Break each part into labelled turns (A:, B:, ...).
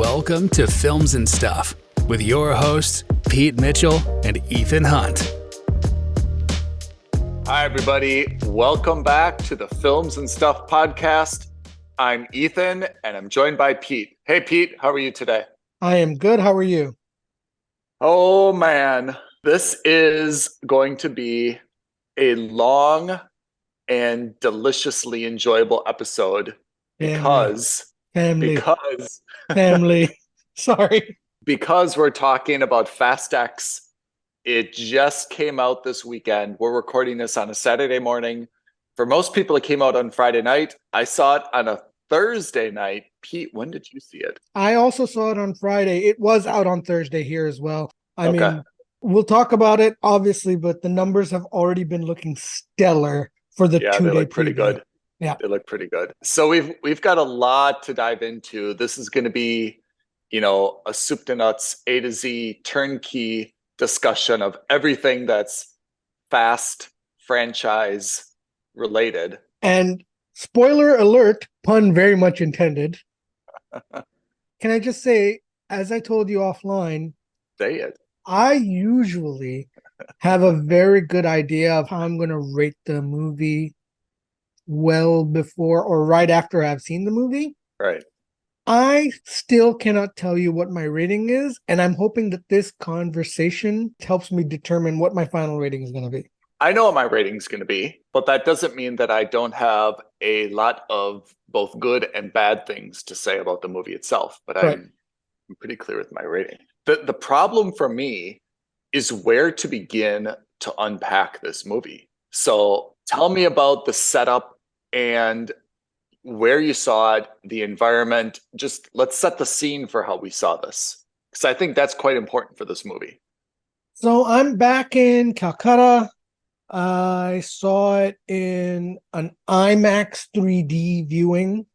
A: Welcome to Films and Stuff with your hosts, Pete Mitchell and Ethan Hunt.
B: Hi, everybody. Welcome back to the Films and Stuff podcast. I'm Ethan, and I'm joined by Pete. Hey, Pete, how are you today?
C: I am good. How are you?
B: Oh, man. This is going to be a long and deliciously enjoyable episode because
C: Sorry.
B: Because we're talking about Fast X. It just came out this weekend. We're recording this on a Saturday morning. For most people, it came out on Friday night. I saw it on a Thursday night. Pete, when did you see it?
C: I also saw it on Friday. It was out on Thursday here as well. I mean, we'll talk about it, obviously, but the numbers have already been looking stellar for the 2-day
B: they look pretty good.
C: Yeah,
B: they look pretty good. So we've got a lot to dive into. This is going to be, a soup to nuts, A to Z, turnkey discussion of everything that's Fast franchise related.
C: And spoiler alert, pun very much intended. Can I just say, as I told you offline,
B: say it.
C: I usually have a very good idea of how I'm going to rate the movie well before or right after I've seen the movie.
B: Right.
C: I still cannot tell you what my rating is, and I'm hoping that this conversation helps me determine what my final rating is going to be.
B: I know what my rating is going to be, but that doesn't mean that I don't have a lot of both good and bad things to say about the movie itself, but right. I'm pretty clear with my rating. The problem for me is where to begin to unpack this movie. So tell me about the setup and where you saw it, the environment. Just let's set the scene for how we saw this, because I think that's quite important for this movie.
C: So I'm back in Calcutta. I saw it in an IMAX 3D viewing.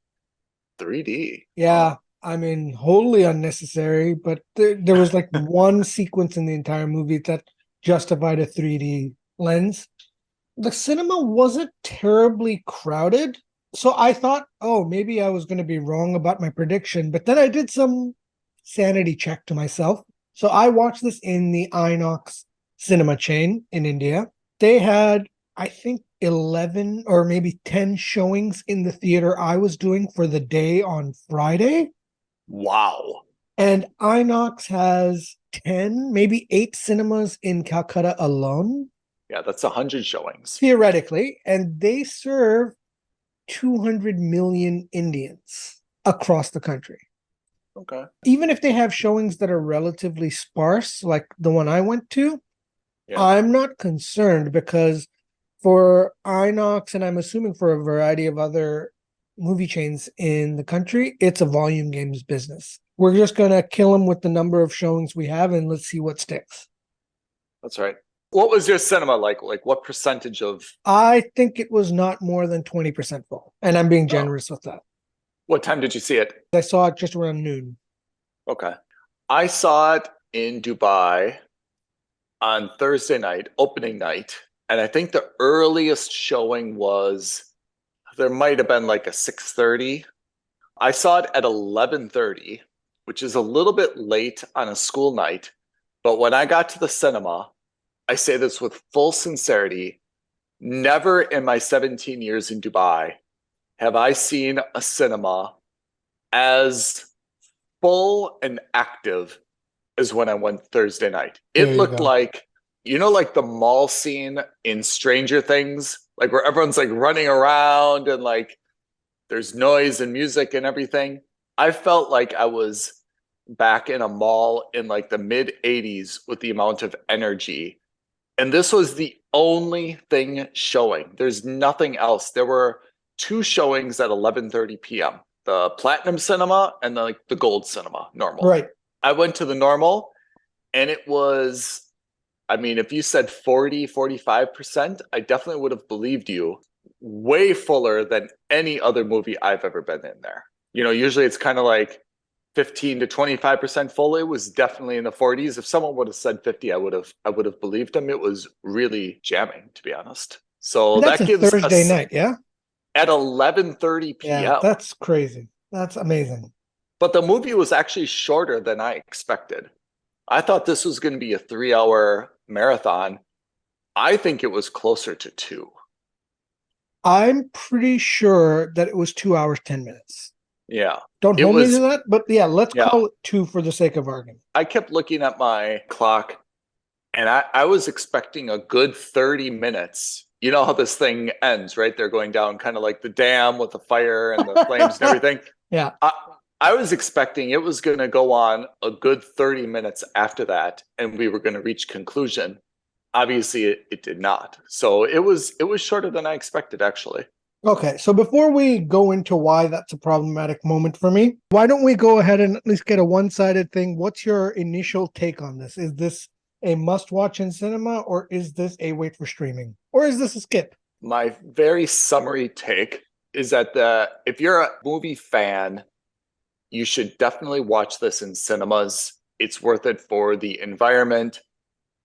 B: 3D?
C: Yeah. I mean, wholly unnecessary, but there was like one sequence in the entire movie that justified a 3D lens. The cinema wasn't terribly crowded. So I thought, maybe I was going to be wrong about my prediction. But then I did some sanity check to myself. So I watched this in the Inox cinema chain in India. They had, I think, 11 or maybe 10 showings in the theater I was doing for the day on Friday.
B: Wow.
C: And Inox has 10, maybe 8 cinemas in Calcutta alone.
B: Yeah, that's 100 showings.
C: Theoretically. And they serve 200 million Indians across the country.
B: Okay.
C: Even if they have showings that are relatively sparse, like the one I went to, I'm not concerned because for Inox, and I'm assuming for a variety of other movie chains in the country, it's a volume games business. We're just going to kill them with the number of showings we have, and let's see what sticks.
B: That's right. What was your cinema like? Like what percentage of?
C: I think it was not more than 20% full, and I'm being generous with that.
B: What time did you see it?
C: I saw it just around noon.
B: Okay. I saw it in Dubai on Thursday night, opening night. And I think the earliest showing there might have been like a 6:30. I saw it at 11:30, which is a little bit late on a school night. But when I got to the cinema, I say this with full sincerity, never in my 17 years in Dubai have I seen a cinema as full and active as when I went Thursday night. It looked like, like the mall scene in Stranger Things, like where everyone's like running around and like there's noise and music and everything. I felt like I was back in a mall in like the mid 80s with the amount of energy. And this was the only thing showing. There's nothing else. There were 2 showings at 11:30 p.m. The Platinum Cinema and the Gold Cinema, normal.
C: Right.
B: I went to the normal and it was, if you said 40, 45%, I definitely would have believed you. Way fuller than any other movie I've ever been in there. Usually it's kind of like 15 to 25% full. It was definitely in the 40s. If someone would have said 50, I would have believed them. It was really jamming, to be honest. So
C: that's
B: that gives
C: Thursday night, yeah?
B: At 11:30 p.m.
C: Yeah, that's crazy. That's amazing.
B: But the movie was actually shorter than I expected. I thought this was going to be a 3-hour marathon. I think it was closer to 2.
C: I'm pretty sure that it was 2 hours, 10 minutes.
B: Yeah.
C: Don't
B: It
C: hold me
B: was,
C: to that, but yeah, let's
B: yeah.
C: call it 2 for the sake of argument.
B: I kept looking at my clock and I was expecting a good 30 minutes. You know how this thing ends, right? They're going down kind of like the dam with the fire and the flames and everything.
C: Yeah.
B: I was expecting it was going to go on a good 30 minutes after that, and we were going to reach conclusion. Obviously, it did not. So it was shorter than I expected, actually.
C: Okay, so before we go into why that's a problematic moment for me, why don't we go ahead and at least get a one-sided thing? What's your initial take on this? Is this a must-watch in cinema, or is this a wait for streaming? Or is this a skip?
B: My very summary take is that if you're a movie fan, you should definitely watch this in cinemas. It's worth it for the environment.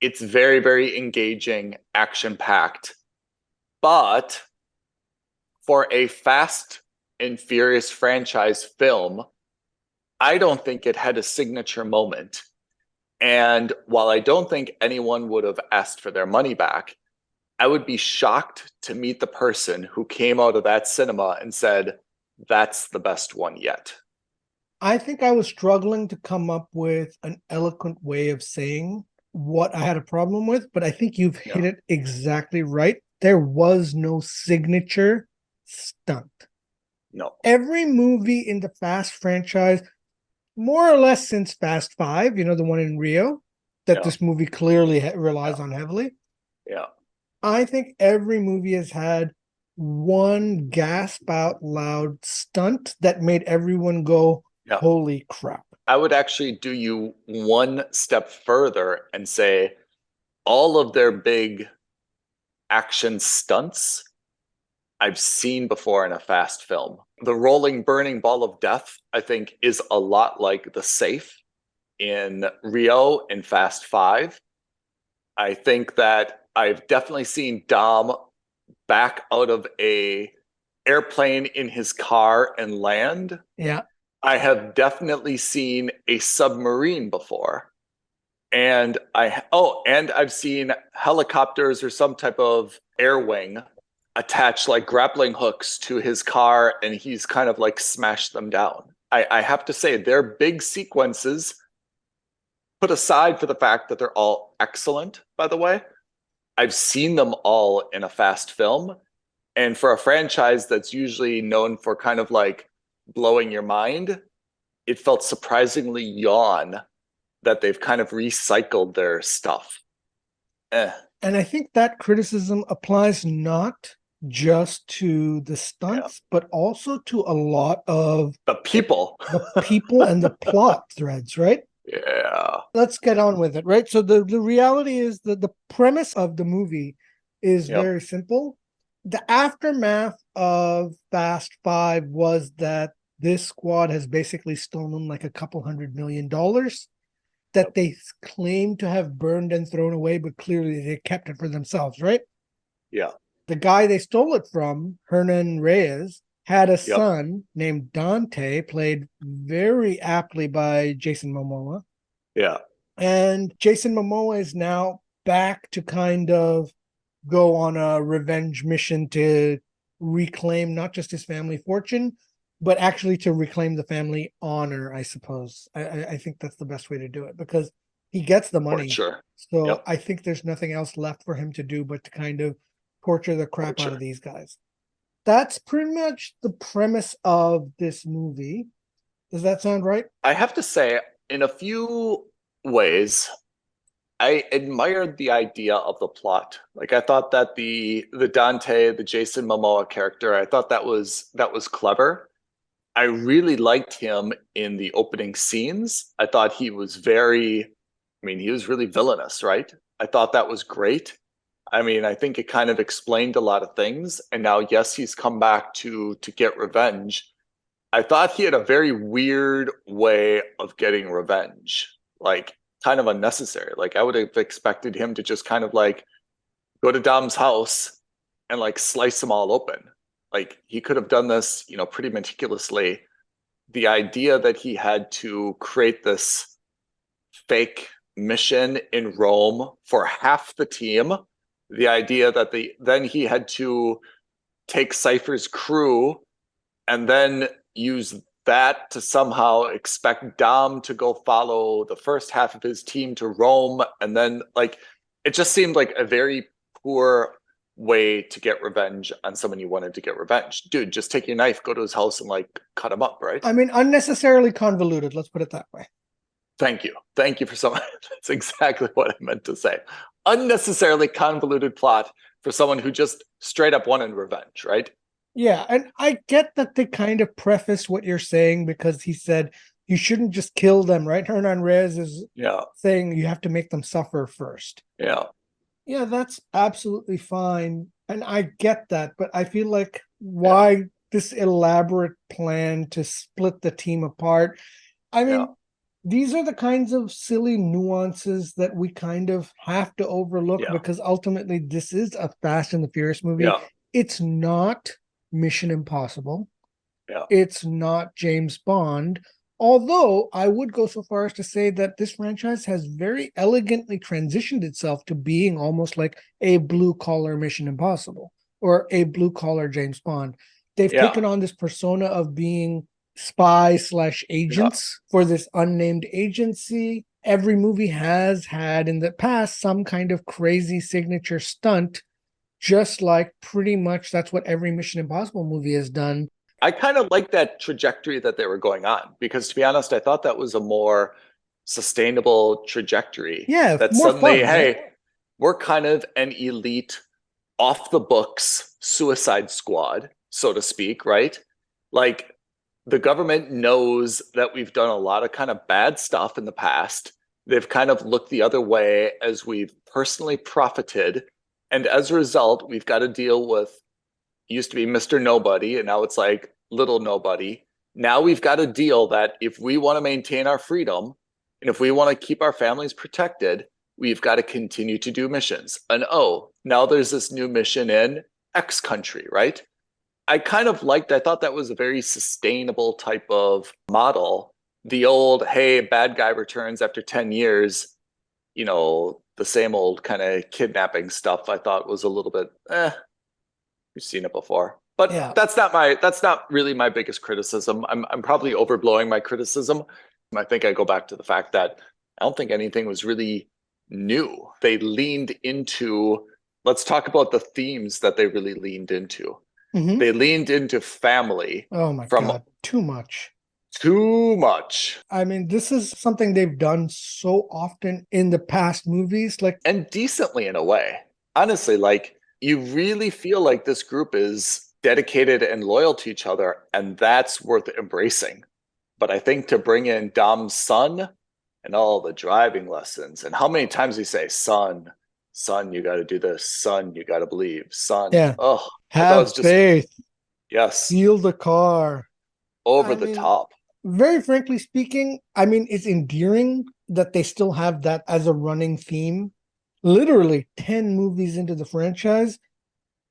B: It's very, very engaging, action-packed. But for a Fast and Furious franchise film, I don't think it had a signature moment. And while I don't think anyone would have asked for their money back, I would be shocked to meet the person who came out of that cinema and said, that's the best one yet.
C: I think I was struggling to come up with an eloquent way of saying what I had a problem with, but I think you've hit it exactly right. There was no signature stunt.
B: No.
C: Every movie in the Fast franchise, more or less since Fast 5, the one in Rio, that this movie clearly relies on heavily.
B: Yeah.
C: I think every movie has had one gasp out loud stunt that made everyone go, holy crap.
B: I would actually do you one step further and say all of their big action stunts I've seen before in a Fast film. The rolling, burning ball of death, I think, is a lot like the safe in Rio in Fast 5. I think that I've definitely seen Dom back out of a airplane in his car and land.
C: Yeah.
B: I have definitely seen a submarine before. And I've seen helicopters or some type of air wing attach like grappling hooks to his car, and he's kind of like smashed them down. I have to say, they're big sequences, put aside for the fact that they're all excellent, by the way. I've seen them all in a Fast film. And for a franchise that's usually known for kind of like blowing your mind, it felt surprisingly yawn that they've kind of recycled their stuff.
C: And I think that criticism applies not just to the stunts, but also to a lot of
B: the people
C: and the plot threads, right?
B: Yeah.
C: Let's get on with it, right? So the reality is that the premise of the movie is very simple. The aftermath of Fast 5 was that this squad has basically stolen like a couple $100 million that they claim to have burned and thrown away, but clearly they kept it for themselves, right?
B: Yeah.
C: The guy they stole it from, Hernan Reyes, had a son named Dante, played very aptly by Jason Momoa.
B: Yeah.
C: And Jason Momoa is now back to kind of go on a revenge mission to reclaim not just his family fortune, but actually to reclaim the family honor, I suppose. I think that's the best way to do it, because he gets the money.
B: Sure.
C: So I think there's nothing else left for him to do but to kind of torture the crap out of these guys. That's pretty much the premise of this movie. Does that sound right?
B: I have to say, in a few ways, I admired the idea of the plot. Like, I thought that the Dante, the Jason Momoa character, I thought that was clever. I really liked him in the opening scenes. I thought he was he was really villainous, right? I thought that was great. I mean, I think it kind of explained a lot of things. And now, yes, he's come back to get revenge. I thought he had a very weird way of getting revenge, like kind of unnecessary. Like, I would have expected him to just kind of like go to Dom's house and like slice them all open. Like, he could have done this, pretty meticulously. the idea that he had to create this fake mission in Rome for half the team, the idea that then he had to take Cypher's crew and then use that to somehow expect Dom to go follow the first half of his team to Rome. And then like, it just seemed like a very poor way to get revenge on someone you wanted to get revenge. Dude, just take your knife, go to his house and like cut him up, right?
C: I mean, unnecessarily convoluted. Let's put it that way.
B: Thank you. Thank you for someone. That's exactly what I meant to say. Unnecessarily convoluted plot for someone who just straight up wanted revenge, right?
C: Yeah, and I get that they kind of preface what you're saying because he said you shouldn't just kill them, right? Hernan Reyes is saying you have to make them suffer first.
B: Yeah.
C: Yeah, that's absolutely fine. And I get that, but I feel like why this elaborate plan to split the team apart? I mean, these are the kinds of silly nuances that we kind of have to overlook because ultimately this is a Fast and the Furious movie.
B: Yeah.
C: It's not Mission Impossible.
B: Yeah.
C: It's not James Bond. Although I would go so far as to say that this franchise has very elegantly transitioned itself to being almost like a blue-collar Mission Impossible or a blue-collar James Bond. They've taken on this persona of being spy/agents for this unnamed agency. Every movie has had in the past some kind of crazy signature stunt, just like pretty much that's what every Mission Impossible movie has done.
B: I kind of like that trajectory that they were going on because, to be honest, I thought that was a more sustainable trajectory.
C: Yeah,
B: that
C: more
B: suddenly,
C: fun,
B: hey,
C: right?
B: we're kind of an elite, off the books Suicide Squad, so to speak, right? Like the government knows that we've done a lot of kind of bad stuff in the past. They've kind of looked the other way as we've personally profited. And as a result, we've got to deal with, used to be Mr. Nobody, and now it's like little nobody. Now we've got a deal that if we want to maintain our freedom and if we want to keep our families protected, we've got to continue to do missions. And now there's this new mission in X country, right? I thought that was a very sustainable type of model. The old, hey, bad guy returns after 10 years, the same old kind of kidnapping stuff I thought was a little bit, we've seen it before. But that's not really my biggest criticism. I'm probably overblowing my criticism. I think I go back to the fact that I don't think anything was really new. They leaned into, let's talk about the themes that they really leaned into.
C: Mm-hmm.
B: They leaned into family.
C: Oh my God, too much.
B: Too much.
C: I mean, this is something they've done so often in the past movies,
B: and decently in a way. Honestly, like you really feel like this group is dedicated and loyal to each other, and that's worth embracing. But I think to bring in Dom's son and all the driving lessons, and how many times we say, son, you got to do this, son, you got to believe, son.
C: Yeah.
B: Oh,
C: have faith.
B: Yes.
C: Steal the car.
B: Over the top.
C: Very frankly speaking, I mean, it's endearing that they still have that as a running theme. Literally 10 movies into the franchise.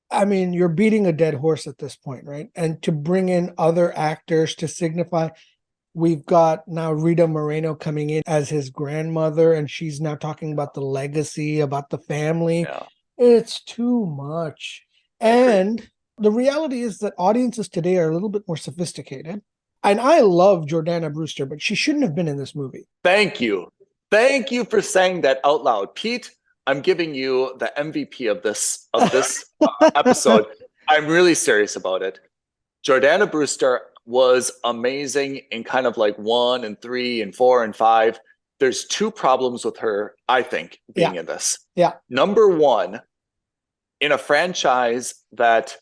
C: I mean, you're beating a dead horse at this point, right? And to bring in other actors to signify, we've got now Rita Moreno coming in as his grandmother, and she's now talking about the legacy, about the family.
B: Yeah.
C: It's too much. And the reality is that audiences today are a little bit more sophisticated. And I love Jordana Brewster, but she shouldn't have been in this movie.
B: Thank you. Thank you for saying that out loud. Pete, I'm giving you the MVP of this episode. I'm really serious about it. Jordana Brewster was amazing in kind of like 1 and 3 and 4 and 5. There's 2 problems with her, I think, being in this.
C: Yeah.
B: Number 1, in a franchise that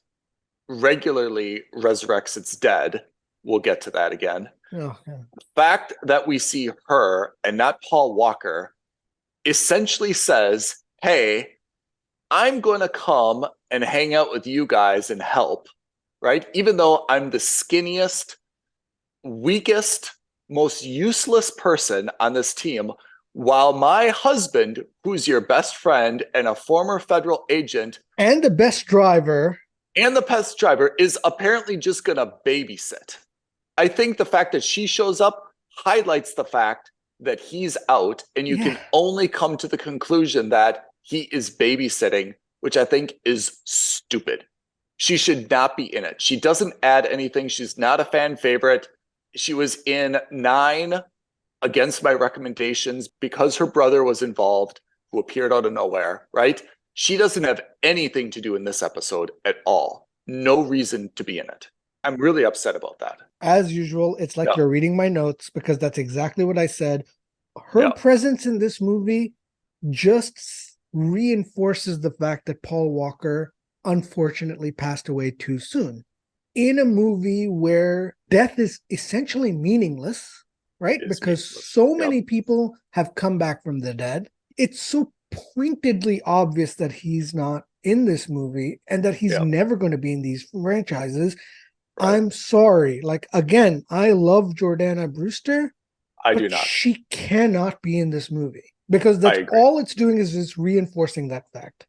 B: regularly resurrects its dead, we'll get to that again.
C: Oh, yeah.
B: The fact that we see her and not Paul Walker essentially says, hey, I'm going to come and hang out with you guys and help, right? Even though I'm the skinniest, weakest, most useless person on this team, while my husband, who's your best friend and a former federal agent
C: and the best driver,
B: is apparently just going to babysit. I think the fact that she shows up highlights the fact that he's out, and you can only come to the conclusion that he is babysitting, which I think is stupid. She should not be in it. She doesn't add anything. She's not a fan favorite. She was in 9 against my recommendations because her brother was involved, who appeared out of nowhere, right? She doesn't have anything to do in this episode at all. No reason to be in it. I'm really upset about that.
C: As usual, it's like you're reading my notes because that's exactly what I said. Her presence in this movie just reinforces the fact that Paul Walker unfortunately passed away too soon. In a movie where death is essentially meaningless, right? Because so many people have come back from the dead. It's so pointedly obvious that he's not in this movie and that he's never going to be in these franchises. Right. I'm sorry. Like, again, I love Jordana Brewster.
B: I do not.
C: She cannot be in this movie because that's all it's doing is just reinforcing that fact.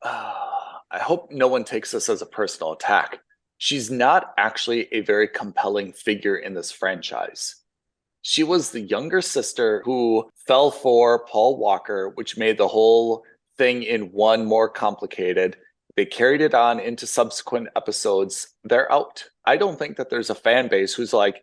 B: I hope no one takes this as a personal attack. She's not actually a very compelling figure in this franchise. She was the younger sister who fell for Paul Walker, which made the whole thing in 1 more complicated. They carried it on into subsequent episodes. They're out. I don't think that there's a fan base who's like,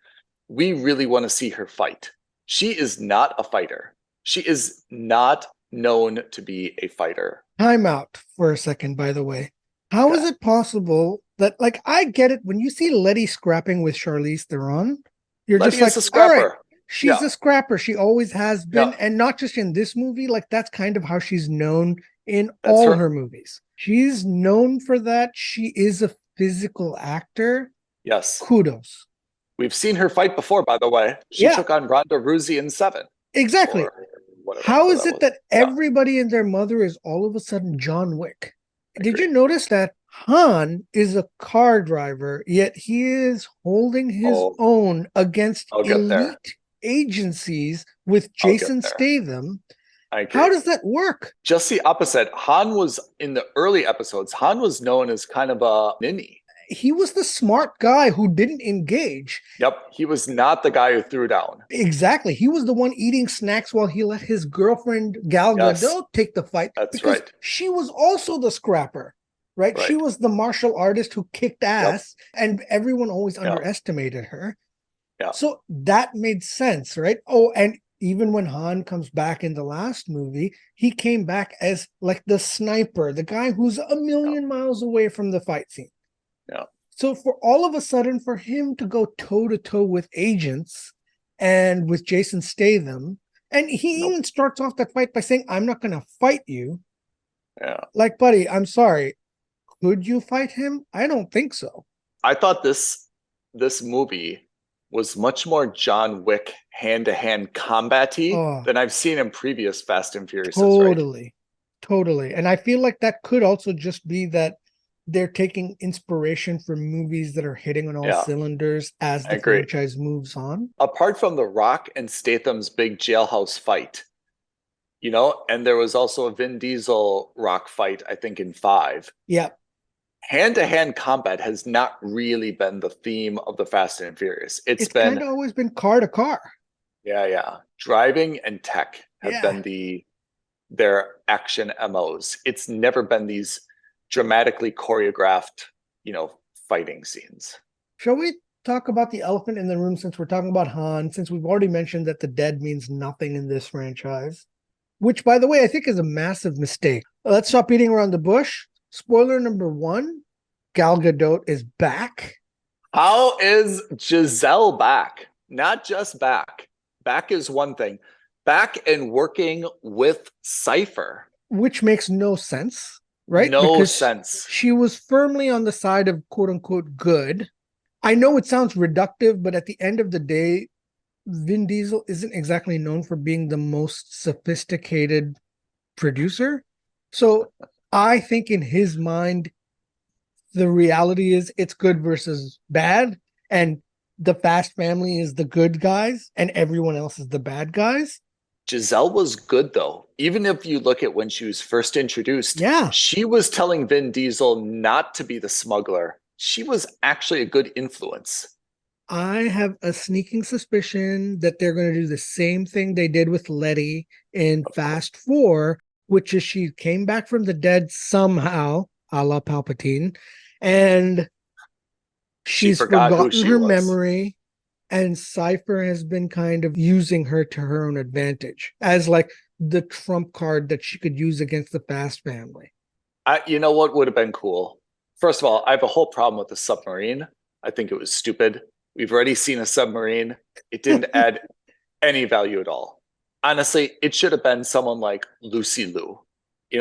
B: we really want to see her fight. She is not a fighter. She is not known to be a fighter.
C: Time out for a second, by the way. How is it possible that, like, I get it. When you see Letty scrapping with Charlize Theron, you're
B: Letty
C: just like,
B: is a scrapper.
C: all right, she's a scrapper. She always has been.
B: Yeah.
C: And not just in this movie. Like, that's kind of how she's known in all her movies. She's known for that. She is a physical actor.
B: Yes.
C: Kudos.
B: We've seen her fight before, by the way. She took on Ronda Rousey in 7.
C: Exactly. How is it that everybody and their mother is all of a sudden John Wick? Did you notice that Han is a car driver, yet he is holding his own against elite agencies with Jason Statham? How does that work?
B: Just the opposite. Han was, in the early episodes, Han was known as kind of a ninny.
C: He was the smart guy who didn't engage.
B: Yep. He was not the guy who threw down.
C: Exactly. He was the one eating snacks while he let his girlfriend Gal Gadot take the fight.
B: That's right.
C: She was also the scrapper, right? She was the martial artist who kicked ass, and everyone always underestimated her. Yeah. So that made sense, right? Oh, and even when Han comes back in the last movie, he came back as like the sniper, the guy who's a million miles away from the fight scene.
B: Yeah.
C: So for all of a sudden, for him to go toe to toe with agents and with Jason Statham, and he even starts off that fight by saying, "I'm not going to fight you."
B: Yeah.
C: Like, buddy, I'm sorry. Could you fight him? I don't think so.
B: I thought this movie was much more John Wick hand-to-hand combat-y than I've seen in previous Fast and Furious.
C: Totally. And I feel like that could also just be that they're taking inspiration from movies that are hitting on all cylinders as the franchise moves on.
B: Apart from The Rock and Statham's big jailhouse fight, and there was also a Vin Diesel Rock fight, I think, in 5.
C: Yeah.
B: Hand-to-hand combat has not really been the theme of the Fast and Furious. It's been
C: kind of always been car to car.
B: Yeah. Driving and tech have been their action MOs. It's never been these dramatically choreographed, fighting scenes.
C: Shall we talk about the elephant in the room since we're talking about Han, since we've already mentioned that the dead means nothing in this franchise, which, by the way, I think is a massive mistake. Let's stop beating around the bush. Spoiler number 1, Gal Gadot is back.
B: How is Giselle back? Not just back. Back is one thing. Back and working with Cypher.
C: Which makes no sense. Right?
B: No sense.
C: She was firmly on the side of quote unquote good. I know it sounds reductive, but at the end of the day, Vin Diesel isn't exactly known for being the most sophisticated producer. So I think in his mind, the reality is it's good versus bad. And the Fast family is the good guys and everyone else is the bad guys.
B: Giselle was good, though. Even if you look at when she was first introduced, she was telling Vin Diesel not to be the smuggler. She was actually a good influence.
C: I have a sneaking suspicion that they're going to do the same thing they did with Letty in
B: Of course.
C: Fast Four, which is she came back from the dead somehow, a la Palpatine, and
B: She
C: she's
B: forgot who
C: forgotten
B: she
C: her
B: was.
C: memory, and Cypher has been kind of using her to her own advantage as like the trump card that she could use against the Fast family.
B: You know what would have been cool? First of all, I have a whole problem with the submarine. I think it was stupid. We've already seen a submarine. It didn't add any value at all. Honestly, it should have been someone like Lucy Liu.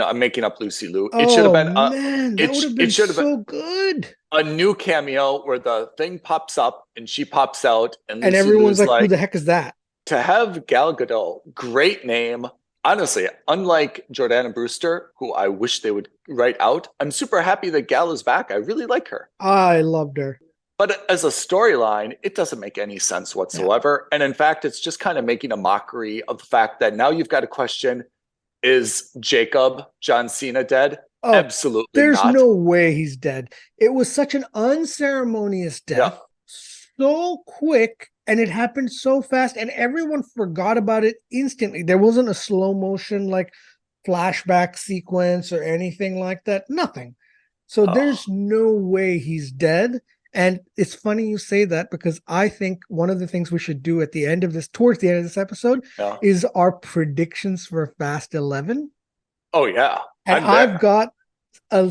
B: I'm making up Lucy Liu. It should have
C: Oh
B: been
C: man, that would have
B: it
C: been
B: should have been
C: so good.
B: a new cameo where the thing pops up and she pops out and
C: And
B: Lucy
C: everyone's
B: Liu's
C: like, who
B: like,
C: the heck is that?
B: to have Gal Gadot, great name. Honestly, unlike Jordana Brewster, who I wish they would write out, I'm super happy that Gal is back. I really like her.
C: I loved her.
B: But as a storyline, it doesn't make any sense
C: Yeah.
B: whatsoever. And in fact, it's just kind of making a mockery of the fact that now you've got to question, is Jacob John Cena dead?
C: Oh,
B: Absolutely
C: there's
B: not.
C: no way he's dead. It was such an unceremonious
B: Yeah.
C: death, so quick, and it happened so fast, and everyone forgot about it instantly. There wasn't a slow motion like flashback sequence or anything like that. Nothing. So
B: Oh,
C: there's no way he's dead. And it's funny you say that because I think one of the things we should do at the end of this, towards the end of this episode,
B: yeah.
C: is our predictions for Fast 11.
B: Oh, yeah.
C: And
B: I'm
C: I've
B: there.
C: got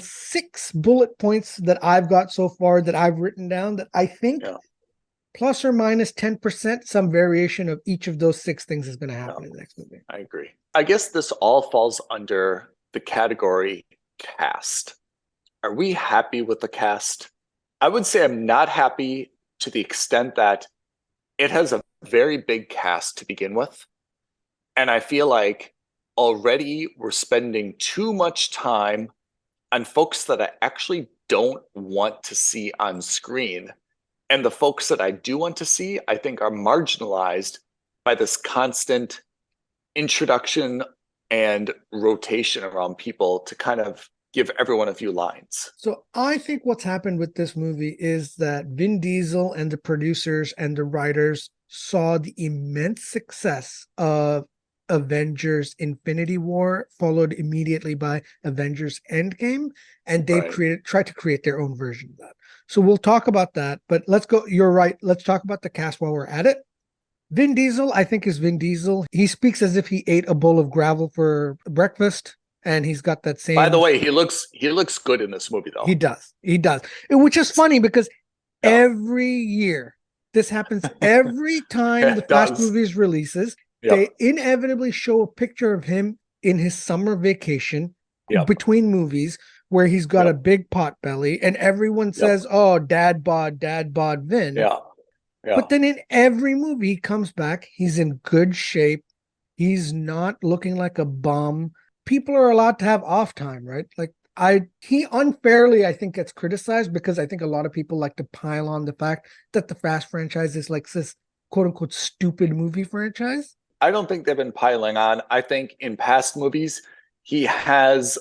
C: 6 bullet points that I've got so far that I've written down that I think
B: Yeah.
C: plus or minus 10%, some variation of each of those 6 things is going to happen
B: Yeah.
C: in the next movie.
B: I agree. I guess this all falls under the category cast. Are we happy with the cast? I would say I'm not happy to the extent that it has a very big cast to begin with. And I feel like already we're spending too much time on folks that I actually don't want to see on screen. And the folks that I do want to see, I think are marginalized by this constant introduction and rotation around people to kind of give everyone a few lines.
C: So I think what's happened with this movie is that Vin Diesel and the producers and the writers saw the immense success of Avengers Infinity War, followed immediately by Avengers Endgame, and they've
B: Right.
C: tried to create their own version of that. So we'll talk about that, but let's go. You're right. Let's talk about the cast while we're at it. Vin Diesel, I think, is Vin Diesel. He speaks as if he ate a bowl of gravel for breakfast, and he's got that
B: By
C: same.
B: the way, he looks good in this movie though.
C: He does. He does. Which is funny because
B: Yeah.
C: every year this happens every time the
B: It
C: Fast
B: does.
C: movies releases.
B: Yep.
C: They inevitably show a picture of him in his summer vacation
B: Yep.
C: between movies where he's got
B: Yep.
C: a big pot belly and everyone says, oh, dad bod Vin.
B: Yeah. Yeah.
C: But then in every movie he comes back, he's in good shape. He's not looking like a bum. People are allowed to have off time, right? Like he unfairly, I think, gets criticized because I think a lot of people like to pile on the fact that the Fast franchise is like this quote unquote stupid movie franchise.
B: I don't think they've been piling on. I think in past movies, he has,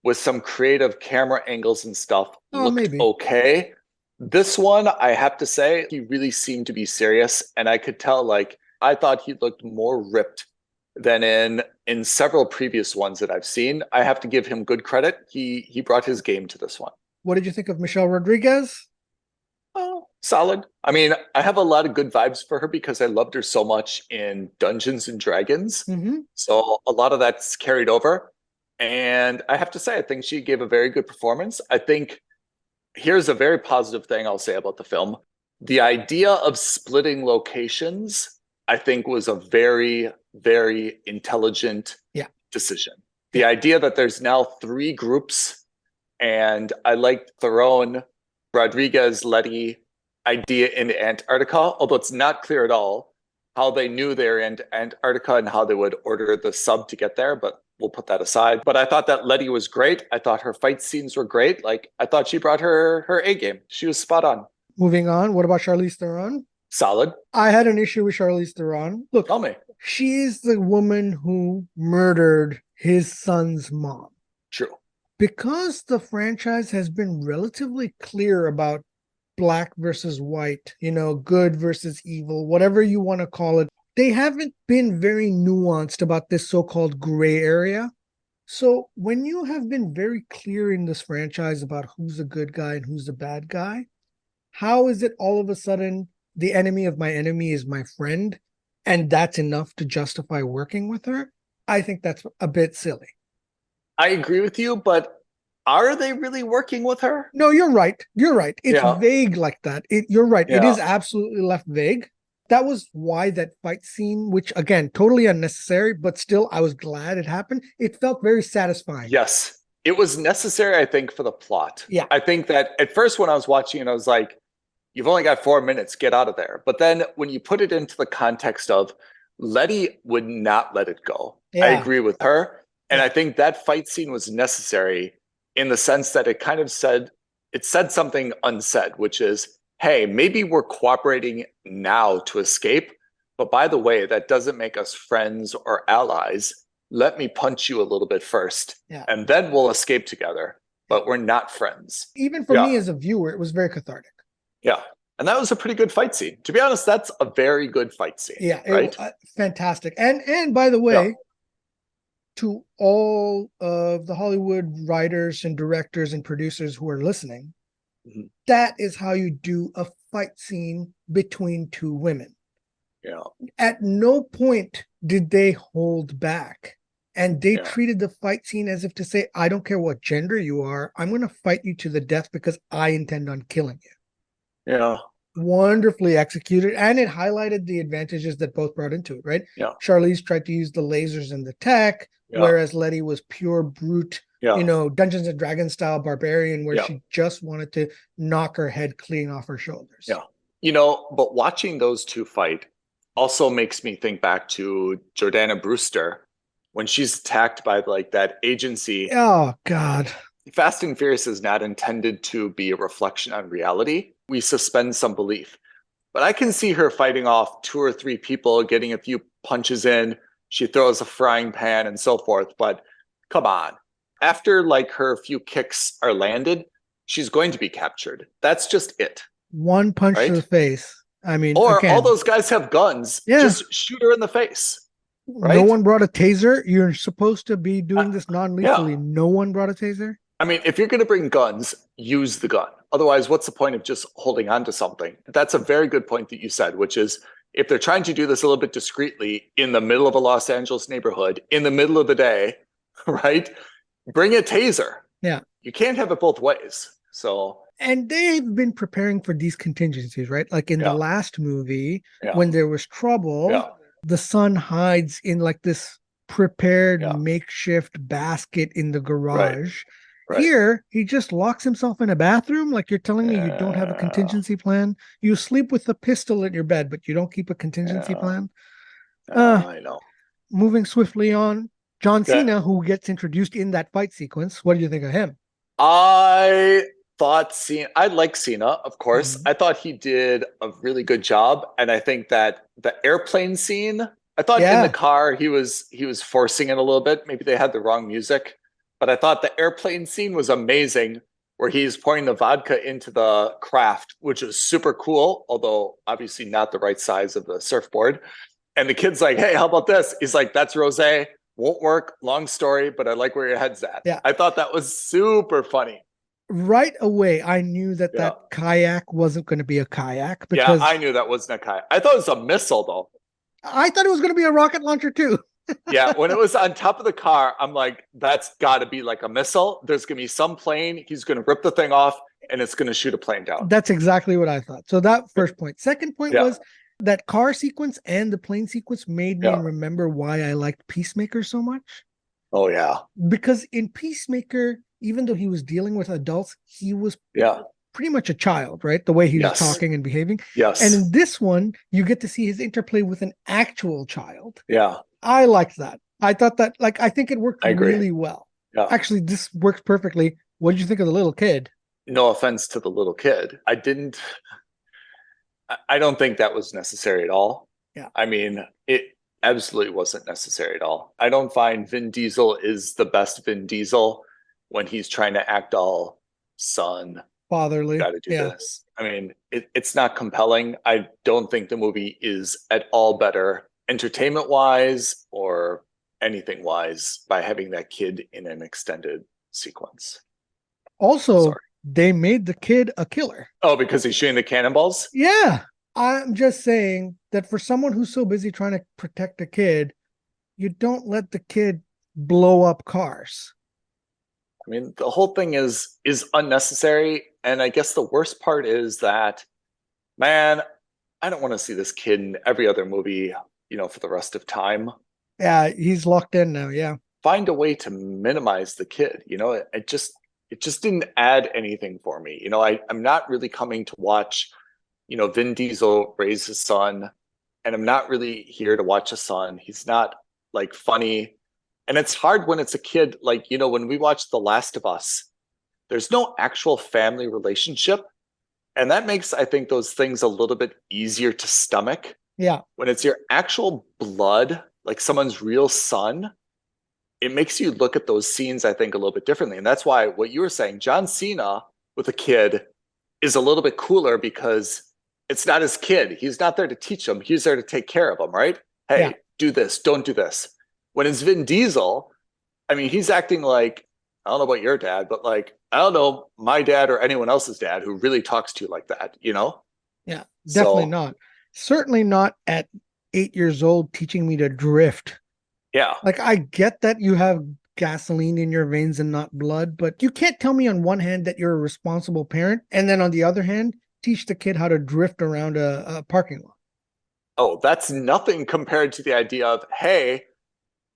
B: with some creative camera angles and stuff, looked
C: maybe.
B: okay. This one, I have to say, he really seemed to be serious. And I could tell, like, I thought he looked more ripped than in several previous ones that I've seen. I have to give him good credit. He brought his game to this one.
C: What did you think of Michelle Rodriguez?
B: Oh, solid. I mean, I have a lot of good vibes for her because I loved her so much in Dungeons and Dragons.
C: Mm-hmm.
B: So a lot of that's carried over. And I have to say, I think she gave a very good performance. I think here's a very positive thing I'll say about the film. The idea of splitting locations, I think, was a very, very intelligent decision. The idea that there's now 3 groups, and I liked Theron, Rodriguez, Letty idea in Antarctica, although it's not clear at all how they knew they were in Antarctica and how they would order the sub to get there, but we'll put that aside. But I thought that Letty was great. I thought her fight scenes were great. Like, I thought she brought her A game. She was spot on.
C: Moving on, what about Charlize Theron?
B: Solid.
C: I had an issue with Charlize Theron. Look,
B: tell me.
C: She is the woman who murdered his son's mom.
B: True.
C: Because the franchise has been relatively clear about black versus white, good versus evil, whatever you want to call it. They haven't been very nuanced about this so-called gray area. So when you have been very clear in this franchise about who's a good guy and who's a bad guy, how is it all of a sudden the enemy of my enemy is my friend, and that's enough to justify working with her? I think that's a bit silly.
B: I agree with you, but are they really working with her?
C: No, you're right. You're right. It's vague like that. You're right. It is absolutely left vague. That was why that fight scene, which again, totally unnecessary, but still I was glad it happened. It felt very satisfying.
B: Yes. It was necessary, I think, for the plot.
C: Yeah.
B: I think that at first when I was watching it, I was like, you've only got 4 minutes, get out of there. But then when you put it into the context of Letty would not let it go. Yeah. I agree with her. And I think that fight scene was necessary in the sense that it kind of said something unsaid, which is, hey, maybe we're cooperating now to escape. But by the way, that doesn't make us friends or allies. Let me punch you a little bit first. Yeah. And then we'll escape together. But we're not friends.
C: Even for me as a viewer, it was very cathartic.
B: Yeah. And that was a pretty good fight scene. To be honest, that's a very good fight scene. Yeah. Right?
C: Fantastic. And by the way, to all of the Hollywood writers and directors and producers who are listening, that is how you do a fight scene between two women. Yeah. At no point did they hold back. And they treated the fight scene as if to say, I don't care what gender you are, I'm going to fight you to the death because I intend on killing you. Yeah. Wonderfully executed. And it highlighted the advantages that both brought into it, right? Yeah. Charlize tried to use the lasers and the tech, whereas Letty was pure brute, Dungeons and Dragons style barbarian, where she just wanted to knock her head clean off her shoulders. Yeah.
B: But watching those two fight also makes me think back to Jordana Brewster when she's attacked by that agency.
C: Oh, God.
B: Fast and Furious is not intended to be a reflection on reality. We suspend some belief. But I can see her fighting off 2 or 3 people, getting a few punches in. She throws a frying pan and so forth. But come on. After her few kicks are landed, she's going to be captured. That's just it.
C: One punch to the face. I mean,
B: or all those guys have guns. Yeah. Just shoot her in the face. Right?
C: No one brought a taser. You're supposed to be doing this non-lethally. Yeah. No one brought a taser.
B: I mean, if you're going to bring guns, use the gun. Otherwise, what's the point of just holding on to something? That's a very good point that you said, which is if they're trying to do this a little bit discreetly in the middle of a Los Angeles neighborhood, in the middle of the day, right? Bring a taser. Yeah. You can't have it both ways. So.
C: And they've been preparing for these contingencies, right? Like in the last movie, when there was trouble, the son hides in this prepared makeshift basket in the garage. Right. Here, he just locks himself in a bathroom. Like you're telling me you don't have a contingency plan. You sleep with a pistol at your bed, but you don't keep a contingency plan. I know. Moving swiftly on, John Cena, who gets introduced in that fight sequence. What do you think of him?
B: I like Cena, of course. I thought he did a really good job. And I think that the airplane scene, I thought in the car, he was forcing it a little bit. Maybe they had the wrong music. But I thought the airplane scene was amazing, where he's pouring the vodka into the craft, which was super cool, although obviously not the right size of the surfboard. And the kid's like, hey, how about this? He's like, that's rosé. Won't work. Long story, but I like where your head's at. Yeah. I thought that was super funny.
C: Right away, I knew that kayak wasn't going to be a kayak. Because
B: I knew that wasn't a kayak. I thought it was a missile, though.
C: I thought it was going to be a rocket launcher, too.
B: Yeah, when it was on top of the car, I'm like, that's got to be like a missile. There's going to be some plane. He's going to rip the thing off, and it's going to shoot a plane down.
C: That's exactly what I thought. So that first point. Second point was that car sequence and the plane sequence made me remember why I liked Peacemaker so much.
B: Oh, yeah.
C: Because in Peacemaker, even though he was dealing with adults, he was pretty much a child, right? The way he was talking and behaving. Yes. And in this one, you get to see his interplay with an actual child. Yeah. I liked that. I thought that, I think it worked really well. Yeah. Actually, this works perfectly. What did you think of the little kid?
B: No offense to the little kid. I don't think that was necessary at all. Yeah. I mean, it absolutely wasn't necessary at all. I don't find Vin Diesel is the best Vin Diesel when he's trying to act all son.
C: Fatherly.
B: Got to do this. I mean, it's not compelling. I don't think the movie is at all better entertainment wise or anything wise by having that kid in an extended sequence.
C: Also,
B: Sorry.
C: they made the kid a killer.
B: Oh, because he's shooting the cannonballs?
C: Yeah. I'm just saying that for someone who's so busy trying to protect a kid, you don't let the kid blow up cars.
B: I mean, the whole thing is unnecessary. And I guess the worst part is that, man, I don't want to see this kid in every other movie, for the rest of time.
C: Yeah, he's locked in now. Yeah.
B: Find a way to minimize the kid. It just didn't add anything for me. I'm not really coming to watch, Vin Diesel raise his son, and I'm not really here to watch a son. He's not like funny. And it's hard when it's a kid, like, when we watch The Last of Us, there's no actual family relationship. And that makes, I think, those things a little bit easier to stomach.
C: Yeah.
B: When it's your actual blood, like someone's real son, it makes you look at those scenes, I think, a little bit differently. And that's why what you were saying, John Cena with a kid is a little bit cooler because it's not his kid. He's not there to teach him. He's there to take care of him, right? Hey,
C: Yeah.
B: do this, don't do this. When it's Vin Diesel, I mean, he's acting like, I don't know about your dad, but like, I don't know my dad or anyone else's dad who really talks to you like that,
C: Yeah, definitely
B: So,
C: not. Certainly not at 8 years old teaching me to drift.
B: yeah.
C: Like, I get that you have gasoline in your veins and not blood, but you can't tell me on one hand that you're a responsible parent and then on the other hand, teach the kid how to drift around a parking lot.
B: Oh, that's nothing compared to the idea of, hey,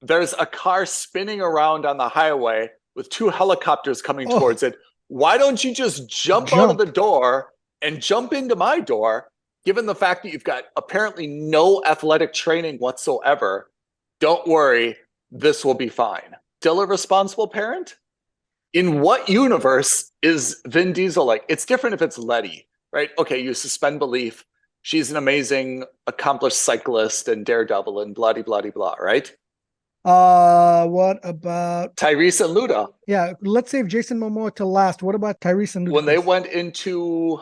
B: there's a car spinning around on the highway with 2 helicopters coming towards it. Why don't you just jump out of the door and jump into my door, given the fact that you've got apparently no athletic training whatsoever? Don't worry, this will be fine. Still a responsible parent? In what universe is Vin Diesel like? It's different if it's Letty, right? Okay, you suspend belief. She's an amazing, accomplished cyclist and daredevil and blah, blah, blah, blah, right?
C: What about
B: Tyrese and Luda?
C: Yeah, let's save Jason Momoa to last. What about Tyrese and Luda?
B: When they went into,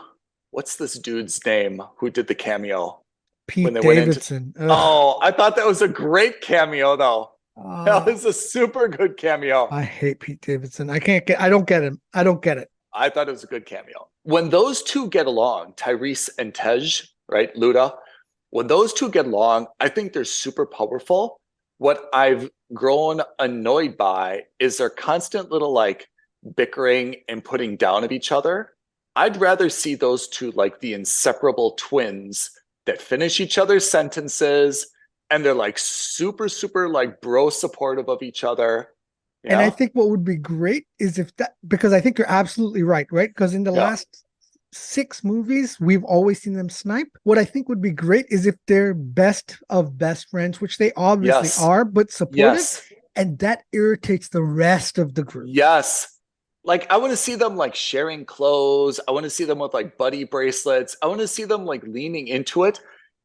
B: what's this dude's name who did the cameo?
C: Pete Davidson.
B: Oh, I thought that was a great cameo, though. That was a super good cameo.
C: I hate Pete Davidson. I don't get him. I don't get it.
B: I thought it was a good cameo. When those two get along, Tyrese and Tej, right, Luda, when those two get along, I think they're super powerful. What I've grown annoyed by is their constant little like bickering and putting down of each other. I'd rather see those two like the inseparable twins that finish each other's sentences and they're like super, super like bro supportive of each other.
C: And I think what would be great is if that, because I think you're absolutely right? Because in the last 6 movies, we've always seen them snipe. What I think would be great is if they're best of best friends, which they obviously are, but supportive, and that irritates the rest of the group.
B: Yes. Like, I want to see them like sharing clothes. I want to see them with like buddy bracelets. I want to see them like leaning into it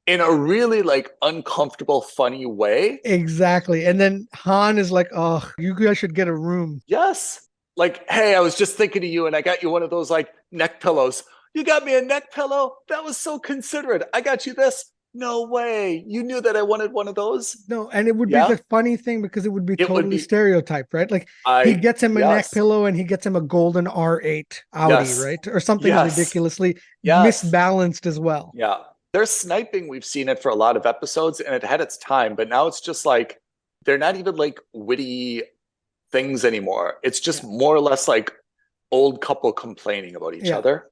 B: in a really like uncomfortable, funny way.
C: Exactly. And then Han is like, oh, you guys should get a room.
B: Yes. Like, hey, I was just thinking of you and I got you one of those like neck pillows. You got me a neck pillow? That was so considerate. I got you this. No way. You knew that I wanted one of those?
C: No, and it would be the funny thing because it would be totally stereotyped, right? Like he gets him a neck pillow and he gets him a golden R8 Audi, right? Or something ridiculously misbalanced as well.
B: Yeah. There's sniping. We've seen it for a lot of episodes and it had its time, but now it's just like, they're not even like witty things anymore. It's just more or less like old couple complaining about each other.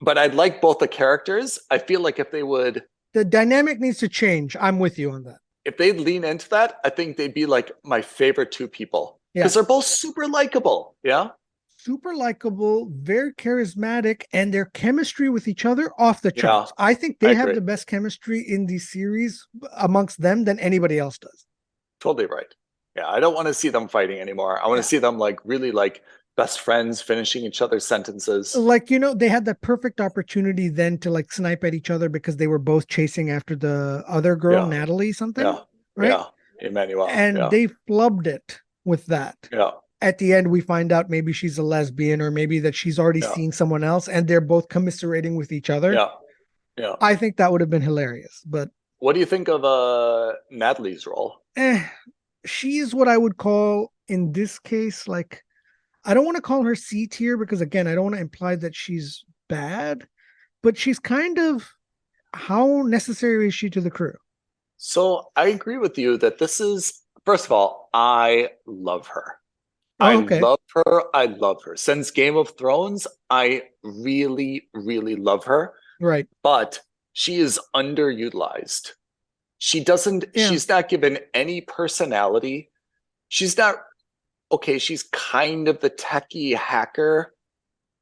B: But I'd like both the characters. I feel like if they would...
C: The dynamic needs to change. I'm with you on that.
B: If they'd lean into that, I think they'd be like my favorite 2 people. Because they're both super likable. Yeah?
C: Super likable, very charismatic, and their chemistry with each other off the charts. I think they have the best chemistry in the series amongst them than anybody else does.
B: Totally right. Yeah, I don't want to see them fighting anymore. I want to see them like really like best friends finishing each other's sentences.
C: Like, they had that perfect opportunity then to like snipe at each other because they were both chasing after the other girl, Natalie something.
B: Right? Yeah, Emmanuel.
C: And they flubbed it with that.
B: Yeah.
C: at the end we find out maybe she's a lesbian or maybe that she's already
B: Yeah.
C: seeing someone else and they're both commiserating with each other.
B: Yeah. Yeah.
C: I think that would have been hilarious. But
B: What do you think of Natalie's role?
C: she is what I would call in this case, like, I don't want to call her C tier because again, I don't want to imply that she's bad, but she's kind of, how necessary is she to the crew?
B: So I agree with you that this is, first of all, I love her.
C: Oh, okay.
B: I love her. Since Game of Thrones, I really, really love her.
C: Right.
B: But she is underutilized.
C: Yeah.
B: She's not given any personality. She's not, okay, she's kind of the techie hacker.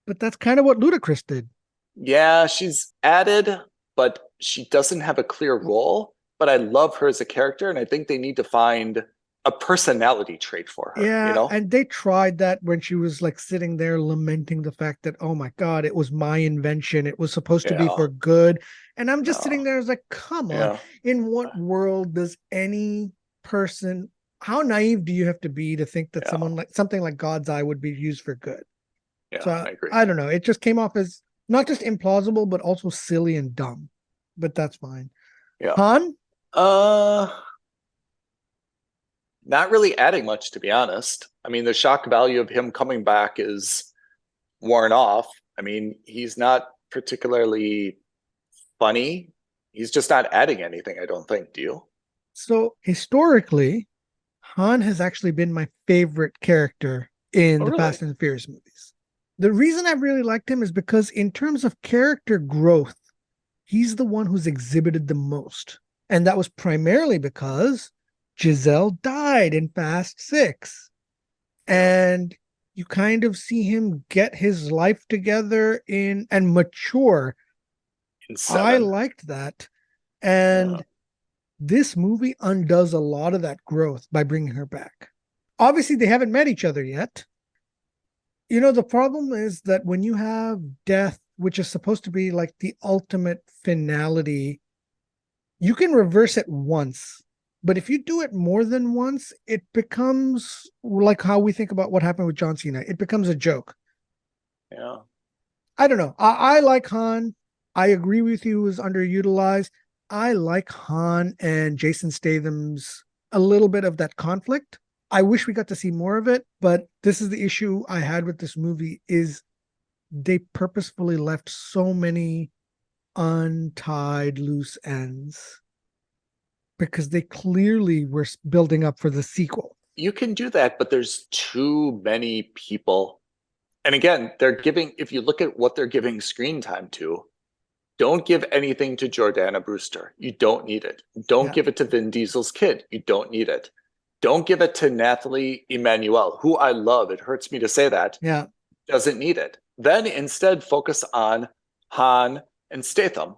C: But that's kind of what Ludacris did.
B: Yeah, she's added, but she doesn't have a clear role. But I love her as a character, and I think they need to find a personality trait for her.
C: Yeah,
B: You know?
C: and they tried that when she was like sitting there lamenting the fact that, oh my God, it was my invention. It was supposed to be
B: Yeah.
C: for good. And I'm just
B: Yeah.
C: sitting there, I was like, come on.
B: Yeah.
C: In what world does any person, how naive do you have to be to think that
B: Yeah.
C: someone like something like God's eye would be used for good?
B: Yeah,
C: So
B: I agree.
C: I don't know. It just came off as not just implausible, but also silly and dumb. But that's fine.
B: Yeah.
C: Han?
B: Not really adding much, to be honest. I mean, the shock value of him coming back is worn off. I mean, he's not particularly funny. He's just not adding anything, I don't think. Do you?
C: So historically, Han has actually been my favorite character in
B: Oh,
C: the
B: really?
C: Fast and the Furious movies. The reason I've really liked him is because in terms of character growth, he's the one who's exhibited the most. And that was primarily because Giselle died in Fast 6. And you kind of see him get his life together in and mature.
B: In
C: I
B: 7.
C: liked that. And
B: Yeah.
C: this movie undoes a lot of that growth by bringing her back. Obviously, they haven't met each other yet. You know, the problem is that when you have death, which is supposed to be like the ultimate finality, you can reverse it once. But if you do it more than once, it becomes like how we think about what happened with John Cena. It becomes a joke.
B: Yeah.
C: I don't know. I like Han. I agree with you, is underutilized. I like Han and Jason Statham's a little bit of that conflict. I wish we got to see more of it, but this is the issue I had with this movie is they purposefully left so many untied loose ends because they clearly were building up for the sequel.
B: You can do that, but there's too many people. And again, they're giving, if you look at what they're giving screen time to, don't give anything to Jordana Brewster. You don't need it. Don't give it to Vin Diesel's kid. You don't need it. Don't give it to Nathalie Emmanuel, who I love. It hurts me to say that.
C: Yeah.
B: Doesn't need it. Then instead focus on Han and Statham,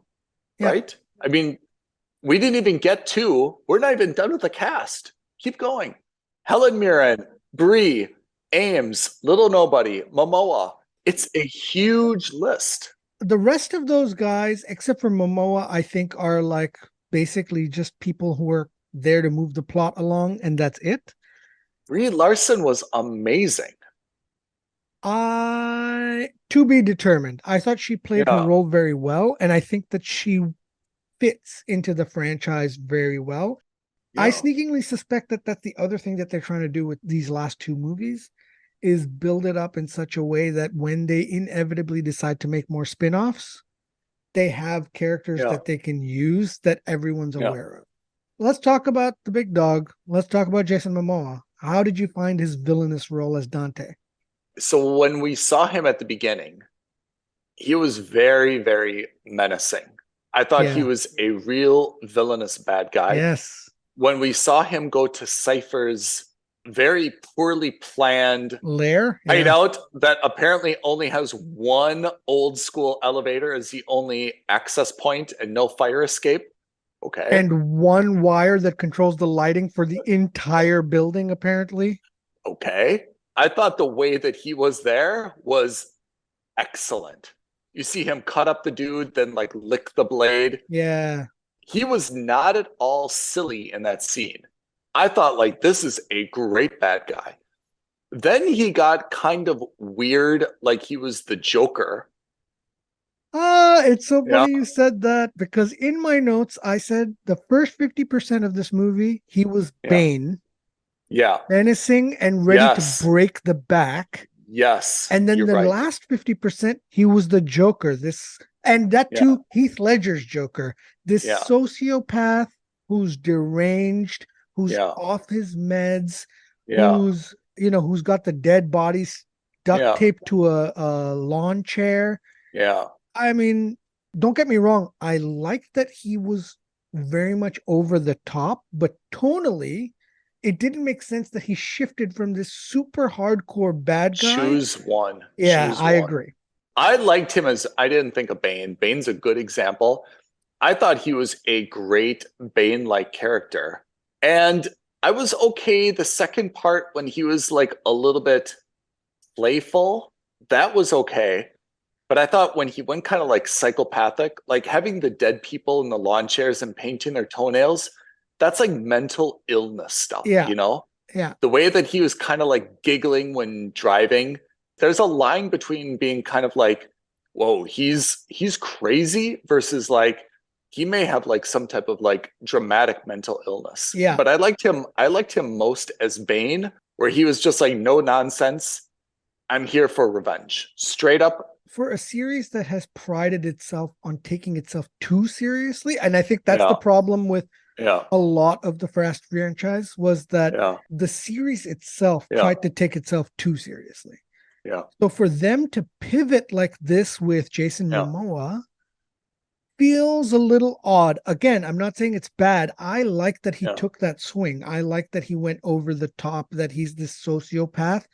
B: right? I mean, we didn't even get to, we're not even done with the cast. Keep going. Helen Mirren, Brie, Ames, Little Nobody, Momoa. It's a huge list.
C: The rest of those guys, except for Momoa, I think are like basically just people who are there to move the plot along, and that's it.
B: Brie Larson was amazing.
C: To be determined. I thought she played her role very well, and I think that she fits into the franchise very well. Yeah. I sneakingly suspect that that's the other thing that they're trying to do with these last two movies is build it up in such a way that when they inevitably decide to make more spin-offs, they have characters that they can use that everyone's aware of. Let's talk about the big dog. Let's talk about Jason Momoa. How did you find his villainous role as Dante?
B: So when we saw him at the beginning, he was very, very menacing. I thought he was a real villainous bad guy.
C: Yes.
B: When we saw him go to Cypher's very poorly planned
C: lair
B: hideout that apparently only has one old school elevator as the only access point and no fire escape. Okay.
C: And one wire that controls the lighting for the entire building, apparently.
B: Okay. I thought the way that he was there was excellent. You see him cut up the dude, then like lick the blade.
C: Yeah.
B: He was not at all silly in that scene. I thought like, this is a great bad guy. Then he got kind of weird, like he was the Joker.
C: It's so
B: Yeah,
C: funny you said that because in my notes I said the first 50% of this movie he was
B: yeah,
C: Bane,
B: yeah,
C: menacing and ready to
B: yes,
C: break the back.
B: yes.
C: And then
B: You're
C: the
B: right.
C: last 50%, he was the Joker. And that
B: Yeah,
C: too, Heath Ledger's Joker, this
B: yeah,
C: sociopath who's deranged, who's
B: yeah,
C: off his meds,
B: yeah,
C: who's got the dead bodies duct
B: yeah,
C: taped to a lawn chair.
B: yeah.
C: I mean, don't get me wrong. I like that he was very much over the top, but tonally, it didn't make sense that he shifted from this super hardcore bad guy.
B: Choose one.
C: Yeah,
B: Choose
C: I
B: one.
C: agree.
B: I liked him as I didn't think of Bane. Bane's a good example. I thought he was a great Bane-like character. And I was okay the second part when he was like a little bit playful. That was okay. But I thought when he went kind of like psychopathic, like having the dead people in the lawn chairs and painting their toenails, that's like mental illness stuff,
C: Yeah,
B: you know?
C: yeah,
B: The way that he was kind of like giggling when driving, there's a line between being kind of like, whoa, he's crazy versus like he may have like some type of like dramatic mental illness.
C: yeah.
B: But I liked him most as Bane, where he was just like no nonsense. I'm here for revenge. Straight up.
C: For a series that has prided itself on taking itself too seriously, and I think that's the
B: Yeah.
C: problem with
B: Yeah.
C: a lot of the Fast franchise was that
B: Yeah.
C: the series itself
B: Yeah.
C: tried to take itself too seriously.
B: Yeah.
C: So for them to pivot like this with Jason
B: Yeah.
C: Momoa feels a little odd. Again, I'm not saying it's bad. I like that he
B: Yeah.
C: took that swing. I like that he went over the top, that he's this sociopath.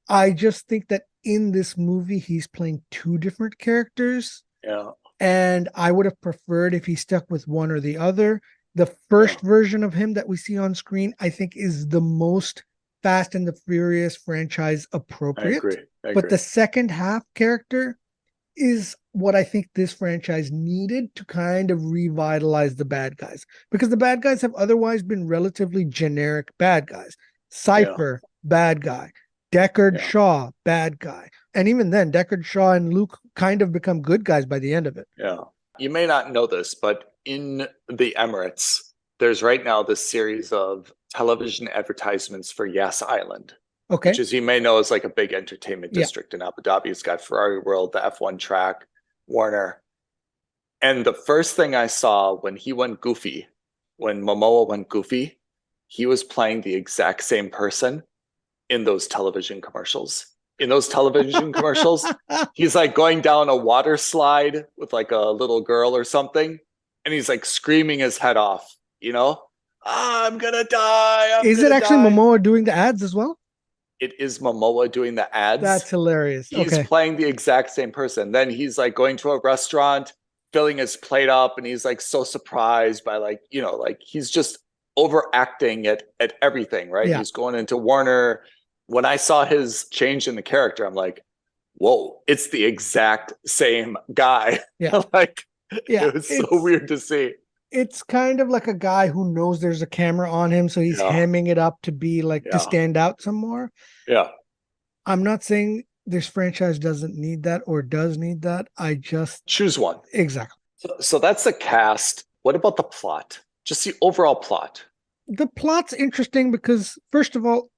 C: I just think that in this movie, he's playing two different characters.
B: Yeah.
C: And I would have preferred if he stuck with one or the other. The first version of him that we see on screen, I think, is the most Fast and the Furious franchise appropriate. But the second half character is what I think this franchise needed to kind of revitalize the bad guys, because the bad guys have otherwise been relatively generic bad guys. Cypher, bad guy. Deckard Shaw, bad guy. And even then, Deckard Shaw and Luke kind of become good guys by the end of it.
B: Yeah. You may not know this, but in the Emirates, there's right now this series of television advertisements for Yas Island,
C: Okay.
B: which, as you may know, is like a big entertainment district in Abu Dhabi. It's got Ferrari World, the F1 track, Warner. And the first thing I saw when he went goofy, when Momoa went goofy, he was playing the exact same person in those television commercials. In those television commercials, he's like going down a water slide with like a little girl or something, and he's like screaming his head off, you know? I'm gonna die.
C: Is it actually Momoa doing the ads as well?
B: It is Momoa doing the ads.
C: That's hilarious.
B: He's playing the exact same person. Then he's like going to a restaurant, filling his plate up, and he's like so surprised by like, you know, like he's just overacting at everything, right?
C: Yeah.
B: He's going into Warner. When I saw his change in the character, I'm like, whoa, it's the exact same guy.
C: Yeah.
B: Like, it was so weird to see.
C: It's kind of like a guy who knows there's a camera on him, so he's hamming it up to be like to stand out some more.
B: Yeah.
C: I'm not saying this franchise doesn't need that or does need that. I just
B: choose one.
C: Exactly.
B: So that's the cast. What about the plot? Just the overall plot.
C: The plot's interesting because, first of all,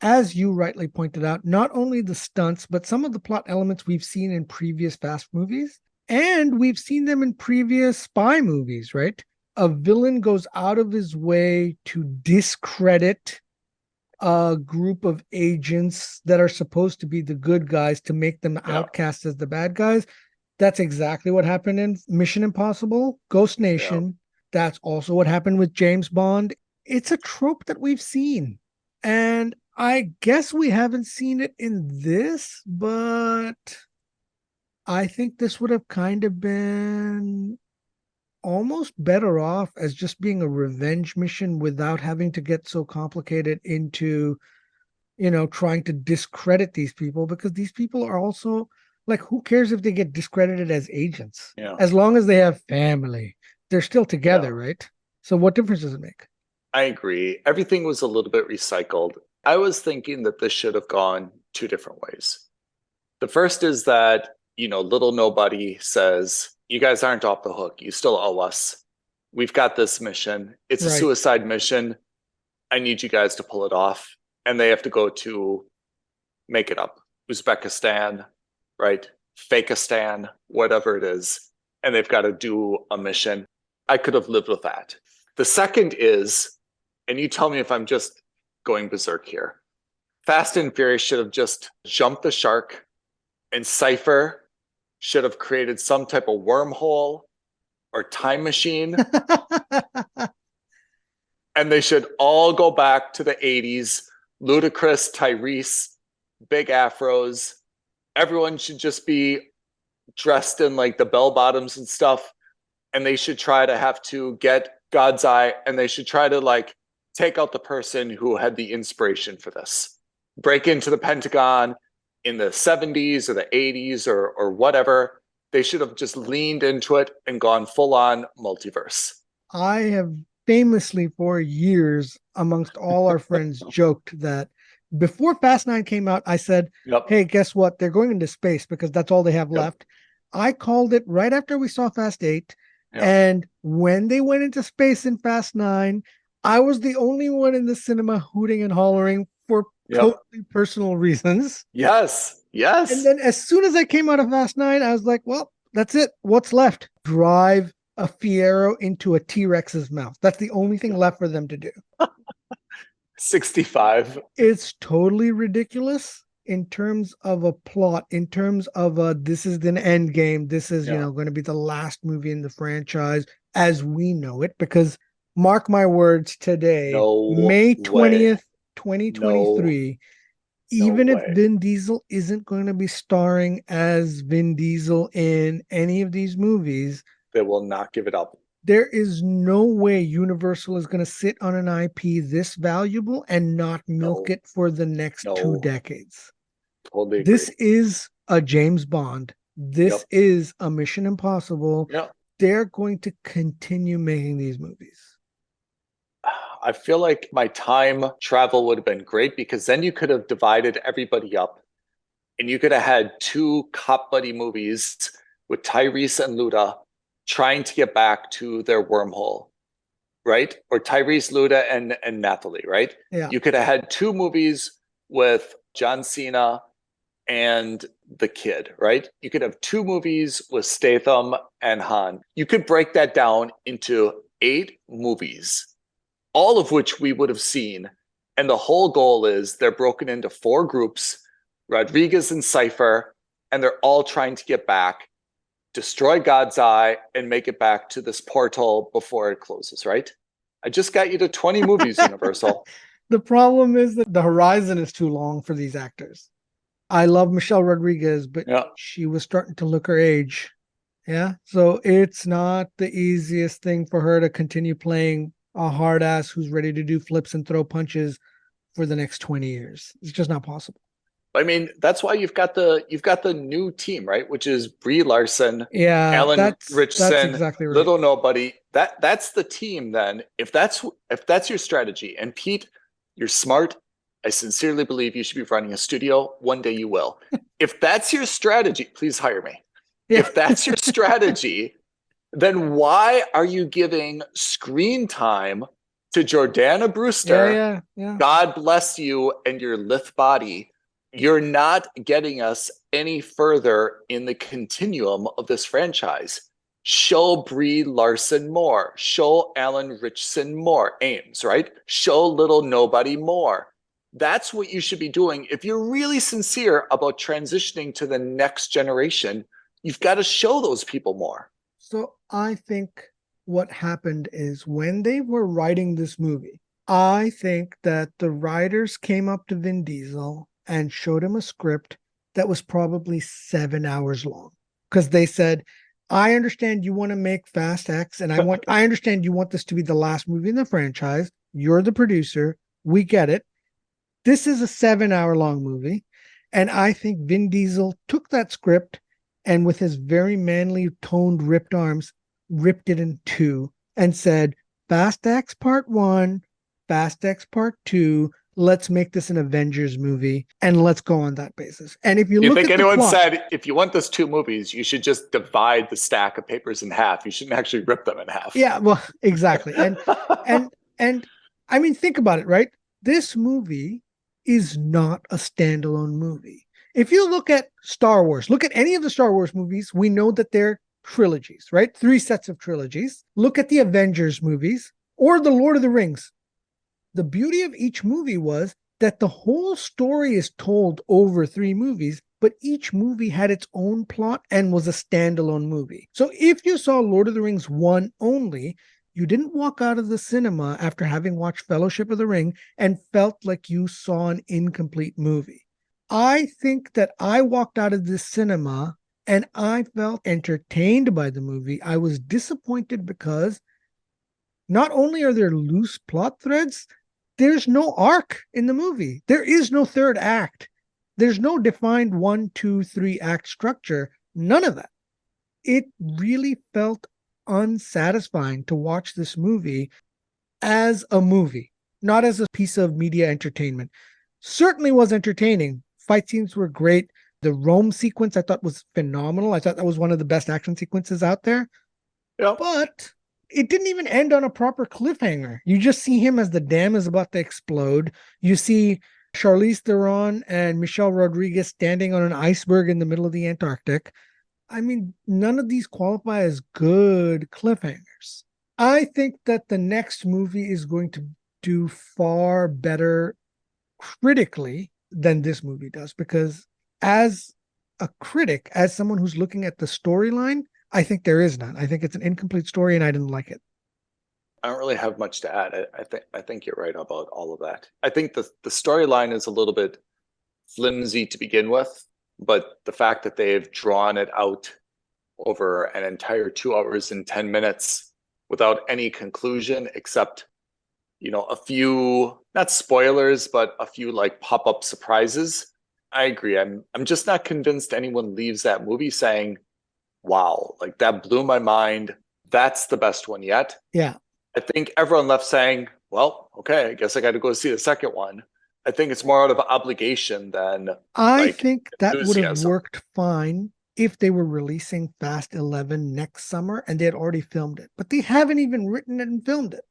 C: as you rightly pointed out, not only the stunts, but some of the plot elements we've seen in previous Fast movies, and we've seen them in previous spy movies, right? A villain goes out of his way to discredit a group of agents that are supposed to be the good guys to make them outcast as the bad guys. That's exactly what happened in Mission Impossible, Ghost Nation. That's also what happened with James Bond. It's a trope that we've seen. And I guess we haven't seen it in this, but I think this would have kind of been almost better off as just being a revenge mission without having to get so complicated into, you know, trying to discredit these people, because these people are also like, who cares if they get discredited as agents? As long as they have family, they're still together, right? So what difference does it make?
B: I agree. Everything was a little bit recycled. I was thinking that this should have gone two different ways. The first is that, little nobody says, you guys aren't off the hook. You still owe us. We've got this mission. It's a
C: Right.
B: suicide mission. I need you guys to pull it off. And they have to go to, make it up, Uzbekistan, right? Fakistan, whatever it is. And they've got to do a mission. I could have lived with that. The second is, and you tell me if I'm just going berserk here, Fast and Furious should have just jumped the shark, and Cypher should have created some type of wormhole or time machine. And they should all go back to the 80s. Ludacris, Tyrese, big afros. Everyone should just be dressed in like the bell bottoms and stuff. And they should try to have to get God's eye, and they should try to like take out the person who had the inspiration for this. Break into the Pentagon in the 70s or the 80s or whatever. They should have just leaned into it and gone full on multiverse.
C: I have famously for years amongst all our friends joked that before Fast 9 came out, I said,
B: Yep.
C: hey, guess what? They're going into space because that's all they have left. I called it right after we saw Fast 8.
B: Yep.
C: And when they went into space in Fast 9, I was the only one in the cinema hooting and hollering for totally personal reasons.
B: Yes.
C: And then as soon as I came out of Fast 9, I was like, well, that's it. What's left? Drive a Fiero into a T-Rex's mouth. That's the only thing left for them to do.
B: 65.
C: It's totally ridiculous in terms of a plot, in terms of this is an end game. This is, going to be the last movie in the franchise as we know it, because mark my words today, May 20th, 2023, even if Vin Diesel isn't going to be starring as Vin Diesel in any of these movies,
B: they will not give it up.
C: There is no way Universal is going to sit on an IP this valuable and not milk it for the next 2 decades.
B: Totally agree.
C: This is a James Bond. This is a Mission Impossible. They're going to continue making these movies.
B: I feel like my time travel would have been great, because then you could have divided everybody up and you could have had 2 cop buddy movies with Tyrese and Luda trying to get back to their wormhole, right? Or Tyrese, Luda, and Nathalie, right?
C: Yeah.
B: You could have had 2 movies with John Cena and the kid, right? You could have 2 movies with Statham and Han. You could break that down into 8 movies, all of which we would have seen. And the whole goal is they're broken into 4 groups, Rodriguez and Cypher, and they're all trying to get back, destroy God's Eye, and make it back to this portal before it closes, right? I just got you to 20 movies, Universal.
C: The problem is that the horizon is too long for these actors. I love Michelle Rodriguez, but she was starting to look her age. Yeah. So it's not the easiest thing for her to continue playing a hard ass who's ready to do flips and throw punches for the next 20 years. It's just not possible.
B: I mean, that's why you've got the new team, right? Which is Brie Larson, Alan Richardson,
C: that's exactly right.
B: Little Nobody. That's the team. Then, if that's your strategy, and Pete, you're smart. I sincerely believe you should be running a studio. One day you will. If that's your strategy, please hire me.
C: Yeah.
B: If that's your strategy, then why are you giving screen time to Jordana Brewster?
C: Yeah.
B: God bless you and your lithe body. You're not getting us any further in the continuum of this franchise. Show Brie Larson more. Show Alan Richardson more. Ames, right? Show Little Nobody more. That's what you should be doing. If you're really sincere about transitioning to the next generation, you've got to show those people more.
C: So I think what happened is when they were writing this movie, I think that the writers came up to Vin Diesel and showed him a script that was probably 7 hours long. Because they said, I understand you want to make Fast X, and I understand you want this to be the last movie in the franchise. You're the producer. We get it. This is a 7-hour-long movie. And I think Vin Diesel took that script and with his very manly toned ripped arms, ripped it in 2 and said, Fast X Part 1, Fast X Part 2, let's make this an Avengers movie and let's go on that basis. And if you
B: You
C: look
B: think
C: at the
B: anyone
C: plot,
B: said, if you want those two movies, you should just divide the stack of papers in half. You shouldn't actually rip them in half.
C: yeah, well, exactly. And I mean, think about it, right? This movie is not a standalone movie. If you look at Star Wars, look at any of the Star Wars movies, we know that they're trilogies, right? 3 sets of trilogies. Look at the Avengers movies or the Lord of the Rings. The beauty of each movie was that the whole story is told over 3 movies, but each movie had its own plot and was a standalone movie. So if you saw Lord of the Rings 1 only, you didn't walk out of the cinema after having watched Fellowship of the Ring and felt like you saw an incomplete movie. I think that I walked out of the cinema and I felt entertained by the movie. I was disappointed because not only are there loose plot threads, there's no arc in the movie. There is no third act. There's no defined 1, 2, 3 act structure. None of that. It really felt unsatisfying to watch this movie as a movie, not as a piece of media entertainment. Certainly was entertaining. Fight scenes were great. The Rome sequence I thought was phenomenal. I thought that was one of the best action sequences out there.
B: Yep.
C: But it didn't even end on a proper cliffhanger. You just see him as the dam is about to explode. You see Charlize Theron and Michelle Rodriguez standing on an iceberg in the middle of the Antarctic. I mean, none of these qualify as good cliffhangers. I think that the next movie is going to do far better critically than this movie does, because as a critic, as someone who's looking at the storyline, I think there is none. I think it's an incomplete story and I didn't like it.
B: I don't really have much to add. I think you're right about all of that. I think the storyline is a little bit flimsy to begin with, but the fact that they've drawn it out over an entire 2 hours and 10 minutes without any conclusion except, a few, not spoilers, but a few like pop-up surprises. I agree. I'm just not convinced anyone leaves that movie saying, wow, like that blew my mind. That's the best one yet.
C: Yeah.
B: I think everyone left saying, well, okay, I guess I got to go see the second one. I think it's more out of obligation than
C: I think that would have
B: enthusiasm.
C: worked fine if they were releasing Fast 11 next summer and they had already filmed it, but they haven't even written it and filmed it.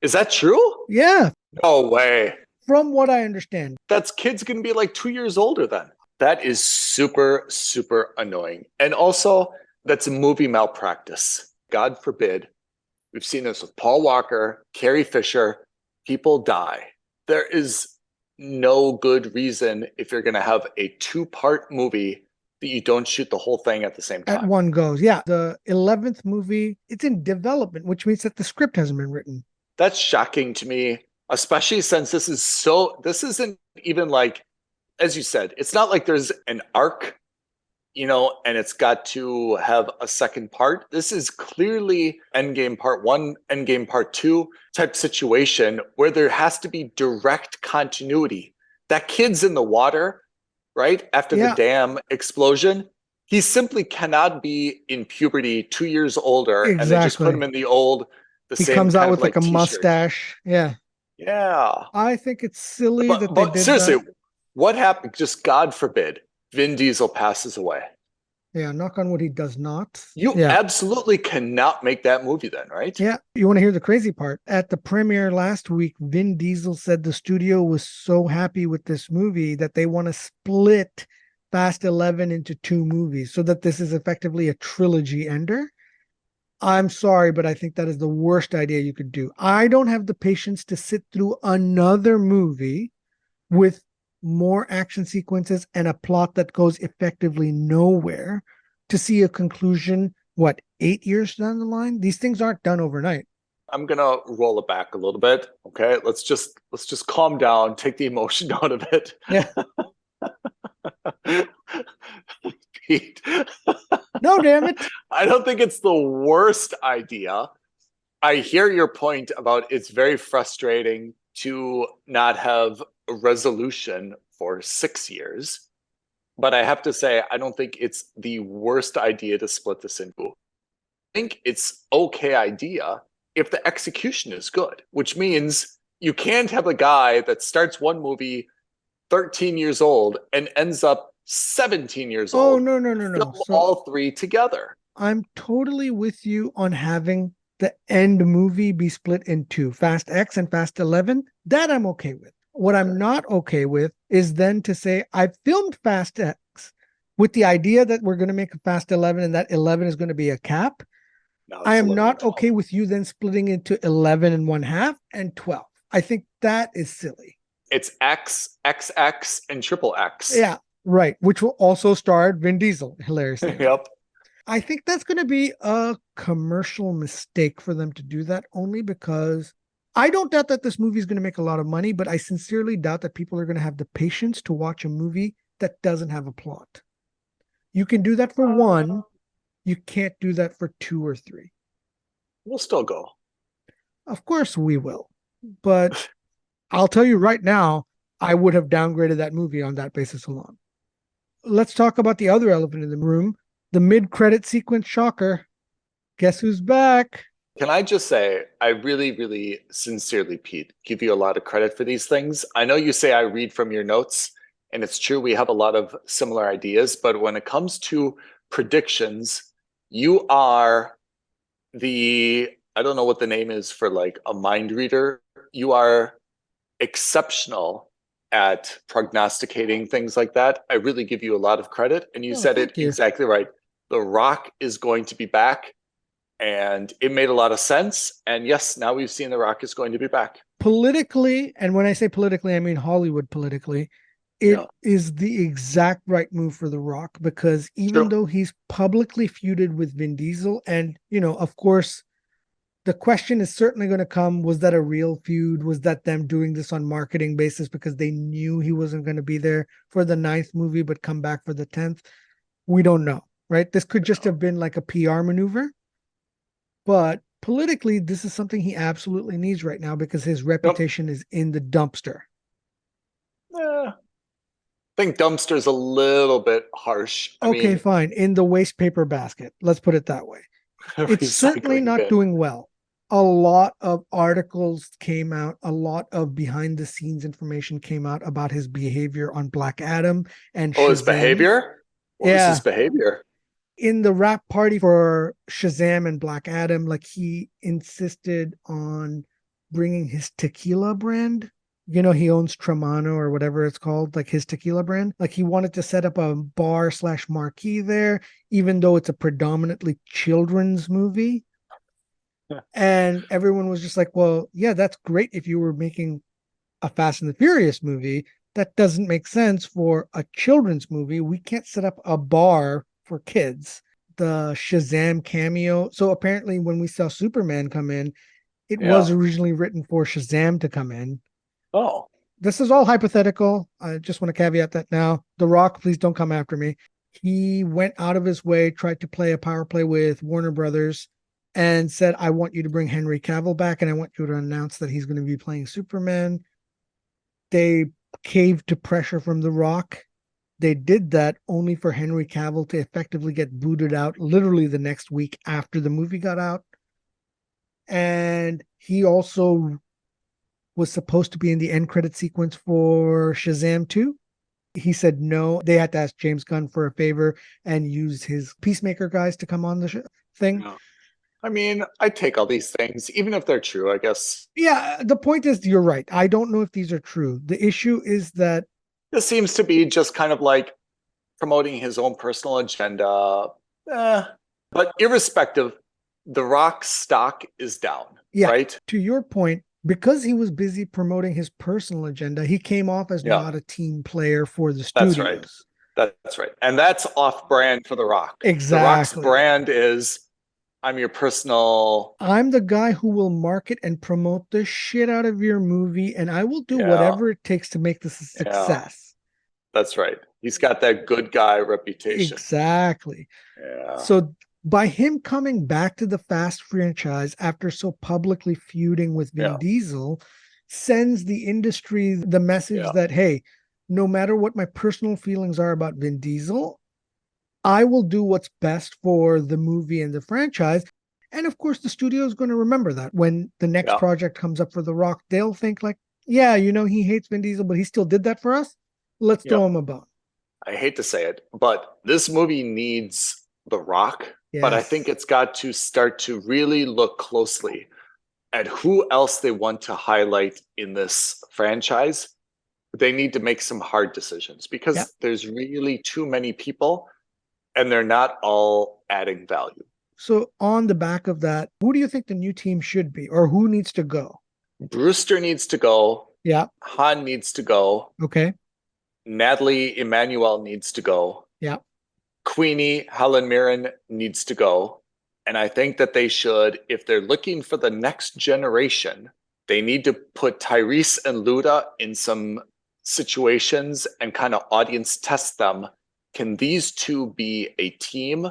B: Is that true?
C: Yeah.
B: No way.
C: From what I understand.
B: That's kids going to be like 2 years older then. That is super, super annoying. And also, that's a movie malpractice. God forbid. We've seen this with Paul Walker, Carrie Fisher. People die. There is no good reason if you're going to have a 2-part movie that you don't shoot the whole thing at the same time.
C: At one goes. Yeah. The 11th movie, it's in development, which means that the script hasn't been written.
B: That's shocking to me, especially since this isn't even like, as you said, it's not like there's an arc, and it's got to have a second part. This is clearly Endgame Part 1, Endgame Part 2 type situation where there has to be direct continuity. That kid's in the water, right? After the dam explosion. He simply cannot be in puberty 2 years older and they just put him in the
C: he
B: same
C: comes out with like a
B: t-shirt.
C: Mustache. Yeah.
B: Yeah.
C: I think it's silly that they did
B: seriously,
C: that.
B: what happened? Just God forbid, Vin Diesel passes away.
C: Yeah, knock on wood, he does not.
B: You absolutely cannot make that movie then, right?
C: Yeah. You want to hear the crazy part? At the premiere last week, Vin Diesel said the studio was so happy with this movie that they want to split Fast 11 into 2 movies so that this is effectively a trilogy ender. I'm sorry, but I think that is the worst idea you could do. I don't have the patience to sit through another movie with more action sequences and a plot that goes effectively nowhere to see a conclusion, 8 years down the line? These things aren't done overnight.
B: I'm gonna roll it back a little bit. Okay. Let's just calm down, take the emotion out of it.
C: Yeah.
B: Pete.
C: No, damn it.
B: I don't think it's the worst idea. I hear your point about it's very frustrating to not have a resolution for 6 years. But I have to say, I don't think it's the worst idea to split this into. I think it's okay idea if the execution is good, which means, you can't have a guy that starts one movie 13 years old and ends up 17 years
C: Oh,
B: old.
C: no.
B: Film
C: So
B: all three together.
C: I'm totally with you on having the end movie be split in two, Fast X and Fast 11. That I'm okay with. What I'm not okay with is then to say I filmed Fast X with the idea that we're going to make a Fast 11 and that 11 is going to be a cap.
B: No,
C: I
B: it's
C: am
B: 11
C: not
B: and 12.
C: okay with you then splitting into 11 and 1/2 and 12. I think that is silly.
B: It's X, XX, and triple X.
C: Yeah, right. Which will also star Vin Diesel, hilariously.
B: Yep.
C: I think that's going to be a commercial mistake for them to do that, only because I don't doubt that this movie is going to make a lot of money, but I sincerely doubt that people are going to have the patience to watch a movie that doesn't have a plot. You can do that for one, you can't do that for 2 or 3.
B: We'll still go.
C: Of course we will. But I'll tell you right now, I would have downgraded that movie on that basis alone. Let's talk about the other elephant in the room, the mid-credit sequence shocker. Guess who's back?
B: Can I just say, I really, really sincerely, Pete, give you a lot of credit for these things. I know you say I read from your notes, and it's true, we have a lot of similar ideas, but when it comes to predictions, you are I don't know what the name is for like a mind reader. You are exceptional at prognosticating things like that. I really give you a lot of credit, and you said it exactly right. The Rock is going to be back. And it made a lot of sense. And yes, now we've seen The Rock is going to be back.
C: Politically, and when I say politically, I mean Hollywood politically, it is the exact right move for The Rock, because even though he's publicly feuded with Vin Diesel, and, of course, the question is certainly going to come, was that a real feud? Was that them doing this on marketing basis because they knew he wasn't going to be there for the 9th movie, but come back for the 10th? We don't know, right? This could just have been like a PR maneuver. But politically, this is something he absolutely needs right now because his reputation is in the dumpster.
B: I think dumpster's a little bit harsh. I mean,
C: fine. In the waste paper basket. Let's put it that way. It's certainly not doing well. A lot of articles came out. A lot of behind the scenes information came out about his behavior on Black Adam and
B: his behavior? What was his behavior?
C: In the rap party for Shazam and Black Adam, like, he insisted on bringing his tequila brand. He owns Tremano or whatever it's called, like his tequila brand. Like, he wanted to set up a bar/marquee there, even though it's a predominantly children's movie. And everyone was just like, well, yeah, that's great if you were making a Fast and the Furious movie. That doesn't make sense for a children's movie. We can't set up a bar for kids. The Shazam cameo. So apparently when we saw Superman come in, it was originally written for Shazam to come in.
B: Oh.
C: This is all hypothetical. I just want to caveat that now. The Rock, please don't come after me. He went out of his way, tried to play a power play with Warner Brothers, and said, I want you to bring Henry Cavill back, and I want you to announce that he's going to be playing Superman. They caved to pressure from The Rock. They did that only for Henry Cavill to effectively get booted out literally the next week after the movie got out. And he also was supposed to be in the end credit sequence for Shazam 2. He said no. They had to ask James Gunn for a favor and use his Peacemaker guys to come on the thing.
B: No. I mean, I take all these things, even if they're true, I guess.
C: Yeah, the point is, you're right. I don't know if these are true. The issue is that
B: this seems to be just kind of like promoting his own personal agenda. But irrespective, The Rock's stock is down, right?
C: To your point, because he was busy promoting his personal agenda, he came off as not a team player for the studios.
B: That's right. That's right. And that's off-brand for The Rock.
C: Exactly.
B: The Rock's brand is, I'm your personal...
C: I'm the guy who will market and promote the shit out of your movie, and I will do whatever it takes to make this a success.
B: That's right. He's got that good guy reputation.
C: Exactly.
B: Yeah.
C: So by him coming back to the Fast franchise after so publicly feuding with Vin Diesel, sends the industry the message that, hey, no matter what my personal feelings are about Vin Diesel, I will do what's best for the movie and the franchise. And of course, the studio is going to remember that when the next
B: Yeah.
C: project comes up for The Rock, they'll think like, yeah, he hates Vin Diesel, but he still did that for us. Let's throw
B: Yep.
C: him a bone.
B: I hate to say it, but this movie needs The Rock. But I
C: Yes.
B: think it's got to start to really look closely at who else they want to highlight in this franchise. They need to make some hard decisions because
C: Yeah.
B: there's really too many people and they're not all adding value.
C: So on the back of that, who do you think the new team should be, or who needs to go?
B: Brewster needs to go.
C: Yeah.
B: Han needs to go.
C: Okay.
B: Natalie Emmanuel needs to go.
C: Yeah.
B: Queenie Helen Mirren needs to go. And I think that they should, if they're looking for the next generation, they need to put Tyrese and Luda in some situations and kind of audience test them. Can these two be a team?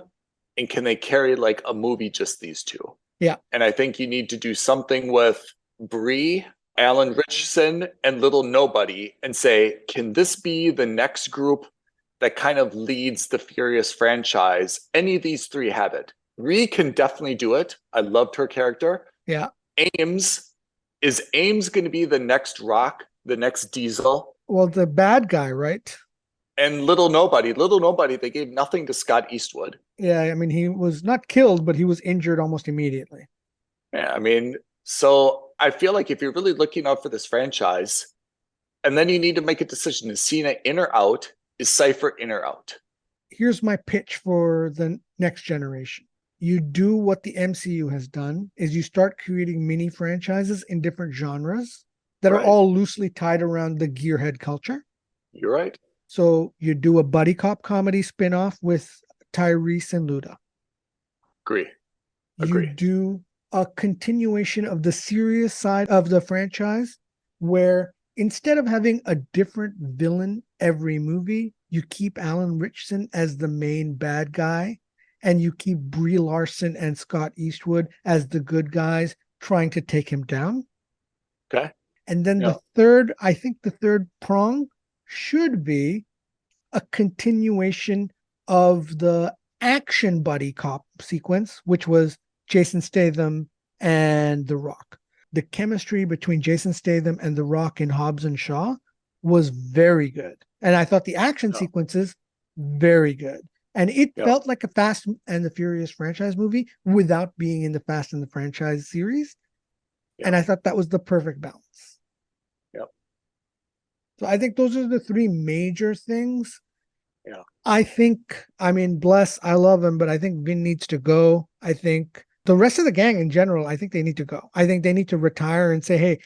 B: And can they carry like a movie, just these two?
C: Yeah.
B: And I think you need to do something with Brie, Alan Richardson, and Little Nobody and say, can this be the next group that kind of leads the Furious franchise? Any of these three have it. Brie can definitely do it. I loved her character.
C: Yeah.
B: Is Ames going to be the next Rock, the next Diesel?
C: Well, the bad guy, right?
B: And Little Nobody, they gave nothing to Scott Eastwood.
C: Yeah, I mean, he was not killed, but he was injured almost immediately.
B: Yeah, I mean, so I feel like if you're really looking out for this franchise, and then you need to make a decision, is Cena in or out? Is Cypher in or out?
C: Here's my pitch for the next generation. You do what the MCU has done, is you start creating mini franchises in different genres that are all loosely tied around the gearhead culture.
B: You're right.
C: So you do a buddy cop comedy spinoff with Tyrese and Luda.
B: Agree.
C: You do a continuation of the serious side of the franchise where instead of having a different villain every movie, you keep Alan Richardson as the main bad guy and you keep Brie Larson and Scott Eastwood as the good guys trying to take him down.
B: Okay.
C: And then the third prong should be a continuation of the action buddy cop sequence, which was Jason Statham and The Rock. The chemistry between Jason Statham and The Rock in Hobbs and Shaw was very good. And I thought the action sequences very good. And it felt like a Fast and the Furious franchise movie without being in the Fast and the Franchise series. And I thought that was the perfect balance.
B: Yep.
C: So I think those are the three major things.
B: Yeah.
C: I think, I mean, bless, I love him, but I think Vin needs to go. I think the rest of the gang in general, I think they need to go. I think they need to retire and say, hey,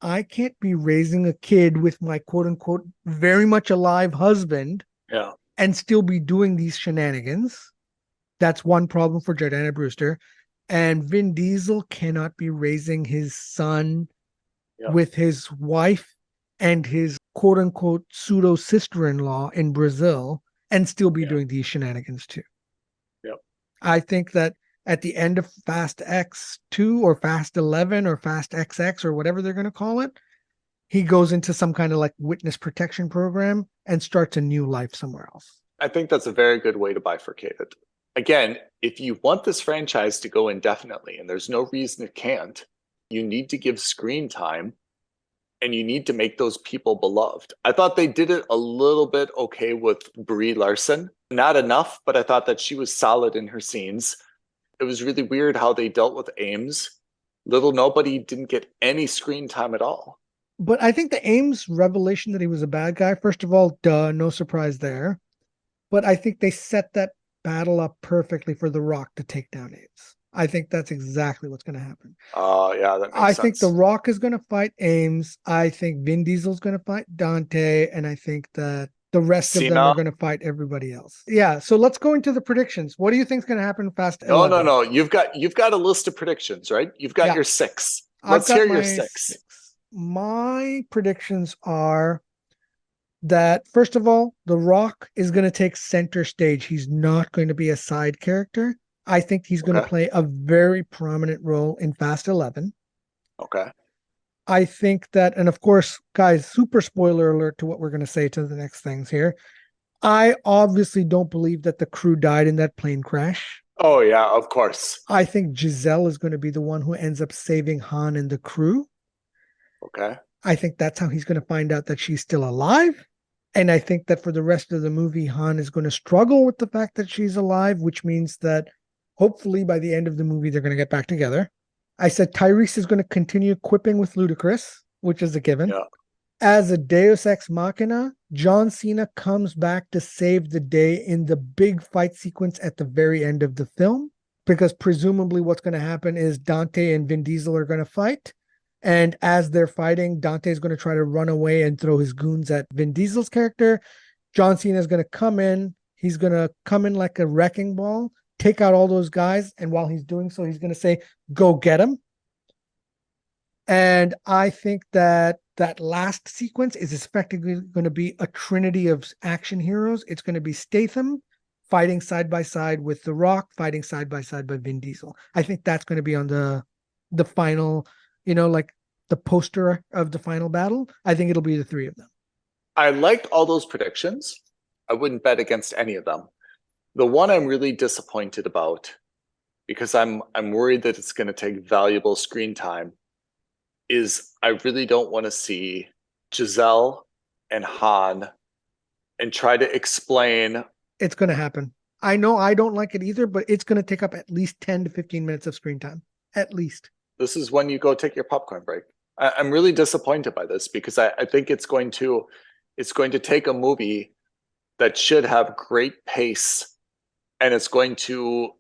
C: I can't be raising a kid with my quote unquote very much alive husband and still be doing these shenanigans. That's one problem for Jordana Brewster. And Vin Diesel cannot be raising his son with his wife and his quote unquote pseudo sister-in-law in Brazil and still be doing these shenanigans too. I think that at the end of Fast X2 or Fast 11 or Fast XX or whatever they're going to call it, he goes into some kind of like witness protection program and starts a new life somewhere else.
B: I think that's a very good way to bifurcate it. Again, if you want this franchise to go indefinitely, and there's no reason it can't, you need to give screen time and you need to make those people beloved. I thought they did it a little bit okay with Brie Larson. Not enough, but I thought that she was solid in her scenes. It was really weird how they dealt with Ames. Little Nobody didn't get any screen time at all.
C: But I think the Ames revelation that he was a bad guy, first of all, no surprise there. But I think they set that battle up perfectly for The Rock to take down Ames. I think that's exactly what's going to happen.
B: That makes sense.
C: I think The Rock is going to fight Ames. I think Vin Diesel is going to fight Dante. And I think that the rest of them are going to fight everybody else. Yeah. So let's go into the predictions. What do you think is going to happen in Fast 11?
B: No. You've got a list of predictions, right? You've got your six. Let's hear your six.
C: My predictions are that, first of all, The Rock is going to take center stage. He's not going to be a side character. I think he's going to play a very prominent role in Fast 11.
B: Okay.
C: I think that, and of course, guys, super spoiler alert to what we're going to say to the next things here. I obviously don't believe that the crew died in that plane crash.
B: Oh yeah, of course.
C: I think Giselle is going to be the one who ends up saving Han and the crew.
B: Okay.
C: I think that's how he's going to find out that she's still alive. And I think that for the rest of the movie, Han is going to struggle with the fact that she's alive, which means that hopefully by the end of the movie, they're going to get back together. I said Tyrese is going to continue quipping with Ludacris, which is a given.
B: Yeah.
C: As a Deus Ex Machina, John Cena comes back to save the day in the big fight sequence at the very end of the film, because presumably what's going to happen is Dante and Vin Diesel are going to fight. And as they're fighting, Dante is going to try to run away and throw his goons at Vin Diesel's character. John Cena is going to come in. He's going to come in like a wrecking ball, take out all those guys. And while he's doing so, he's going to say, go get him. And I think that that last sequence is effectively going to be a trinity of action heroes. It's going to be Statham fighting side by side with The Rock, fighting side by Vin Diesel. I think that's going to be on the final, like the poster of the final battle. I think it'll be the three of them.
B: I liked all those predictions. I wouldn't bet against any of them. The one I'm really disappointed about, because I'm worried that it's going to take valuable screen time, is I really don't want to see Giselle and Han and try to explain.
C: It's going to happen. I know I don't like it either, but it's going to take up at least 10 to 15 minutes of screen time. At least.
B: This is when you go take your popcorn break. I'm really disappointed by this, because I think it's going to take a movie that should have great pace, and it's going to,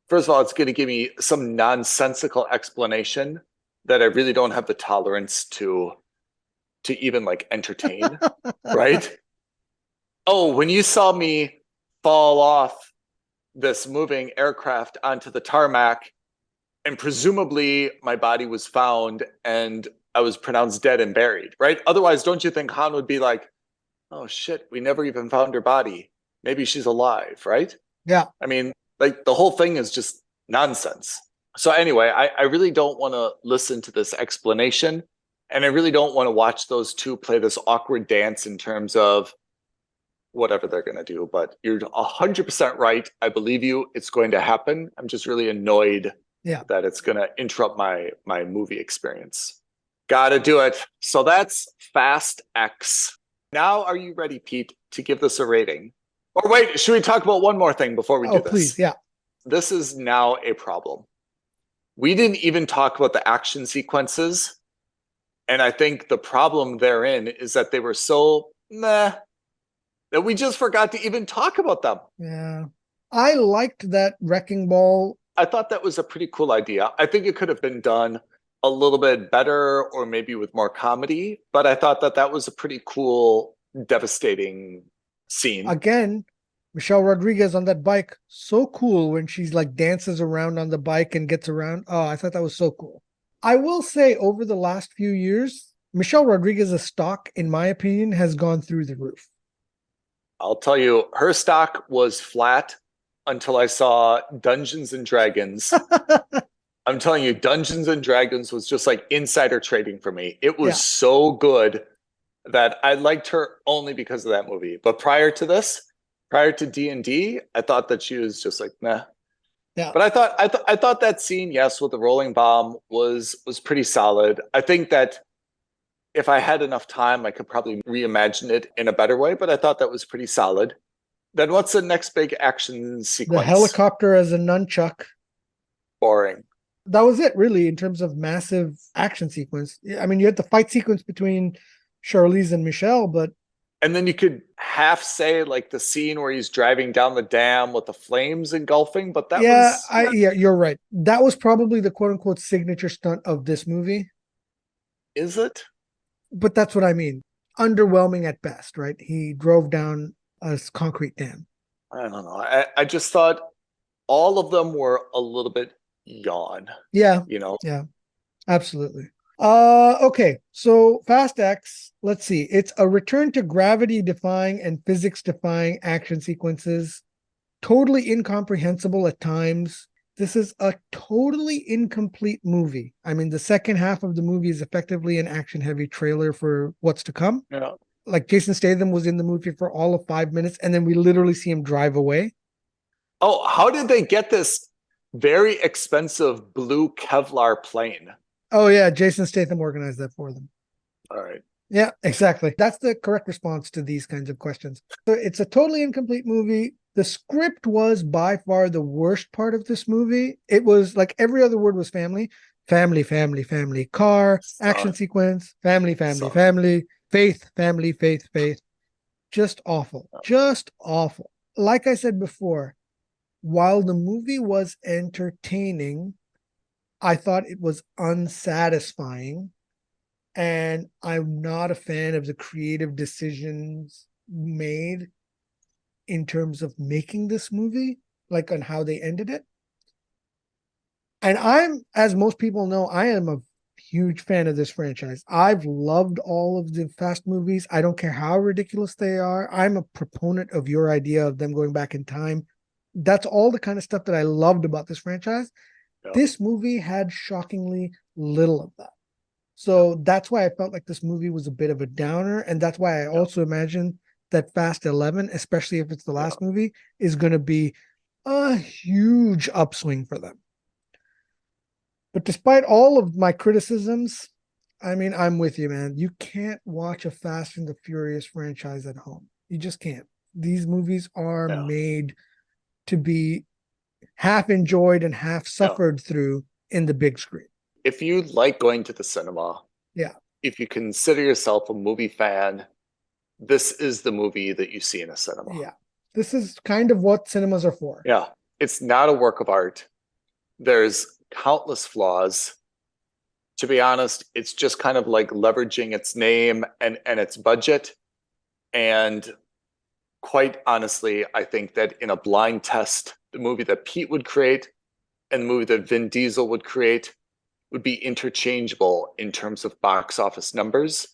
B: first of all, it's going to give me some nonsensical explanation that I really don't have the tolerance to even like entertain, right? Oh, when you saw me fall off this moving aircraft onto the tarmac, and presumably my body was found and I was pronounced dead and buried, right? Otherwise, don't you think Han would be like, oh shit, we never even found her body. Maybe she's alive, right?
C: Yeah.
B: I mean, like the whole thing is just nonsense. So anyway, I really don't want to listen to this explanation. And I really don't want to watch those two play this awkward dance in terms of whatever they're going to do. But you're 100% right. I believe you. It's going to happen. I'm just really annoyed that it's going to interrupt my movie experience. Gotta do it. So that's Fast X. Now, are you ready, Pete, to give this a rating? Or wait, should we talk about one more thing before we do this?
C: Please, yeah.
B: This is now a problem. We didn't even talk about the action sequences. And I think the problem therein is that they were so meh that we just forgot to even talk about them.
C: Yeah. I liked that wrecking ball.
B: I thought that was a pretty cool idea. I think it could have been done a little bit better or maybe with more comedy, but I thought that was a pretty cool, devastating scene.
C: Again, Michelle Rodriguez on that bike, so cool when she's like dances around on the bike and gets around. Oh, I thought that was so cool. I will say over the last few years, Michelle Rodriguez's stock, in my opinion, has gone through the roof.
B: I'll tell you, her stock was flat until I saw Dungeons and Dragons. I'm telling you, Dungeons and Dragons was just like insider trading for me. It was so good that I liked her only because of that movie. But prior to this, prior to D&D, I thought that she was just like, nah.
C: Yeah.
B: But I thought that scene, yes, with the rolling bomb was pretty solid. I think that if I had enough time, I could probably reimagine it in a better way, but I thought that was pretty solid. Then what's the next big action sequence?
C: The helicopter as a nunchuck.
B: Boring.
C: That was it, really, in terms of massive action sequence. I mean, you had the fight sequence between Charlize and Michelle, but...
B: And then you could half say, like, the scene where he's driving down the dam with the flames engulfing, but that was...
C: Yeah, you're right. That was probably the quote-unquote signature stunt of this movie.
B: Is it?
C: But that's what I mean. Underwhelming at best, right? He drove down a concrete dam.
B: I don't know. I just thought all of them were a little bit yawn.
C: Yeah.
B: You know?
C: Yeah, absolutely. Okay, so Fast X, let's see. It's a return to gravity-defying and physics-defying action sequences. Totally incomprehensible at times. This is a totally incomplete movie. I mean, the second half of the movie is effectively an action-heavy trailer for what's to come.
B: Yeah.
C: Like Jason Statham was in the movie for all of 5 minutes, and then we literally see him drive away.
B: Oh, how did they get this very expensive blue Kevlar plane?
C: Oh yeah, Jason Statham organized that for them.
B: All right.
C: Yeah, exactly. That's the correct response to these kinds of questions. So it's a totally incomplete movie. The script was by far the worst part of this movie. It was like every other word was family, family, family, family, car, action sequence, family, family, family, faith, family, faith, faith. Just awful. Just awful. Like I said before, while the movie was entertaining, I thought it was unsatisfying. And I'm not a fan of the creative decisions made in terms of making this movie, like on how they ended it. And as most people know, I am a huge fan of this franchise. I've loved all of the Fast movies. I don't care how ridiculous they are. I'm a proponent of your idea of them going back in time. That's all the kind of stuff that I loved about this franchise. Yep. This movie had shockingly little of that. So that's why I felt like this movie was a bit of a downer. And that's why I also imagine that Fast 11, especially if it's the last movie, is going to be a huge upswing for them. But despite all of my criticisms, I mean, I'm with you, man. You can't watch a Fast and the Furious franchise at home. You just can't. These movies are made to be half enjoyed and half suffered through in the big screen.
B: If you like going to the cinema, if you consider yourself a movie fan, this is the movie that you see in a cinema.
C: Yeah. This is kind of what cinemas are for.
B: Yeah. It's not a work of art. There's countless flaws. To be honest, it's just kind of like leveraging its name and its budget. And quite honestly, I think that in a blind test, the movie that Pete would create and the movie that Vin Diesel would create would be interchangeable in terms of box office numbers.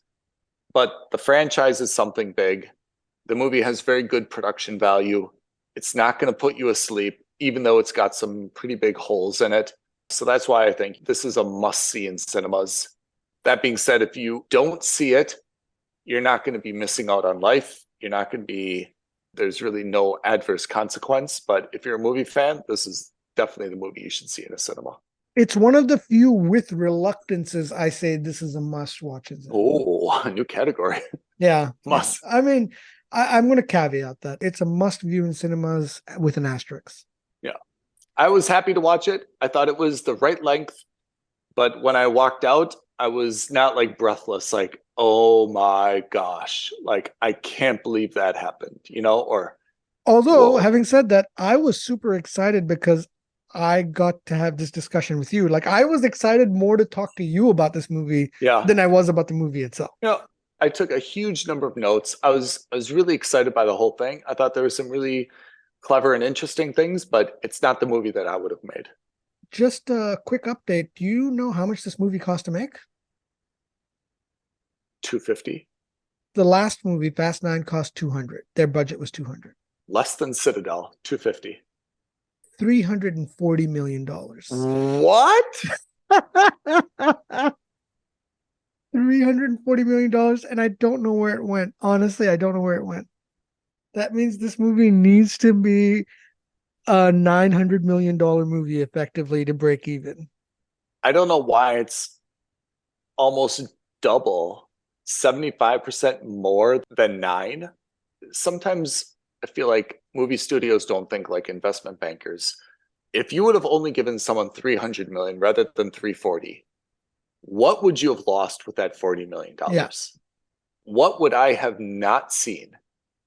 B: But the franchise is something big. The movie has very good production value. It's not going to put you asleep, even though it's got some pretty big holes in it. So that's why I think this is a must-see in cinemas. That being said, if you don't see it, you're not going to be missing out on life. You're not going to be, there's really no adverse consequence. But if you're a movie fan, this is definitely the movie you should see in a cinema.
C: It's one of the few with reluctances I say this is a must-watch.
B: Oh, a new category.
C: Yeah.
B: Must.
C: I mean, I'm going to caveat that. It's a must-view in cinemas with an asterisk.
B: Yeah. I was happy to watch it. I thought it was the right length. But when I walked out, I was not like breathless, like, oh my gosh, like, I can't believe that happened, you know, or.
C: Although, having said that, I was super excited because I got to have this discussion with you. Like, I was excited more to talk to you about this movie than I was about the movie itself.
B: You know, I took a huge number of notes. I was really excited by the whole thing. I thought there were some really clever and interesting things, but it's not the movie that I would have made.
C: Just a quick update. Do you know how much this movie cost to make?
B: $250.
C: The last movie, Fast 9, cost $200. Their budget was $200.
B: Less than Citadel, $250.
C: $340 million.
B: What?
C: $340 million, and I don't know where it went. Honestly, I don't know where it went. That means this movie needs to be a $900 million movie effectively to break even.
B: I don't know why it's almost double, 75% more than 9. Sometimes I feel like movie studios don't think like investment bankers. If you would have only given someone 300 million rather than 340, what would you have lost with that $40 million?
C: Yeah.
B: What would I have not seen?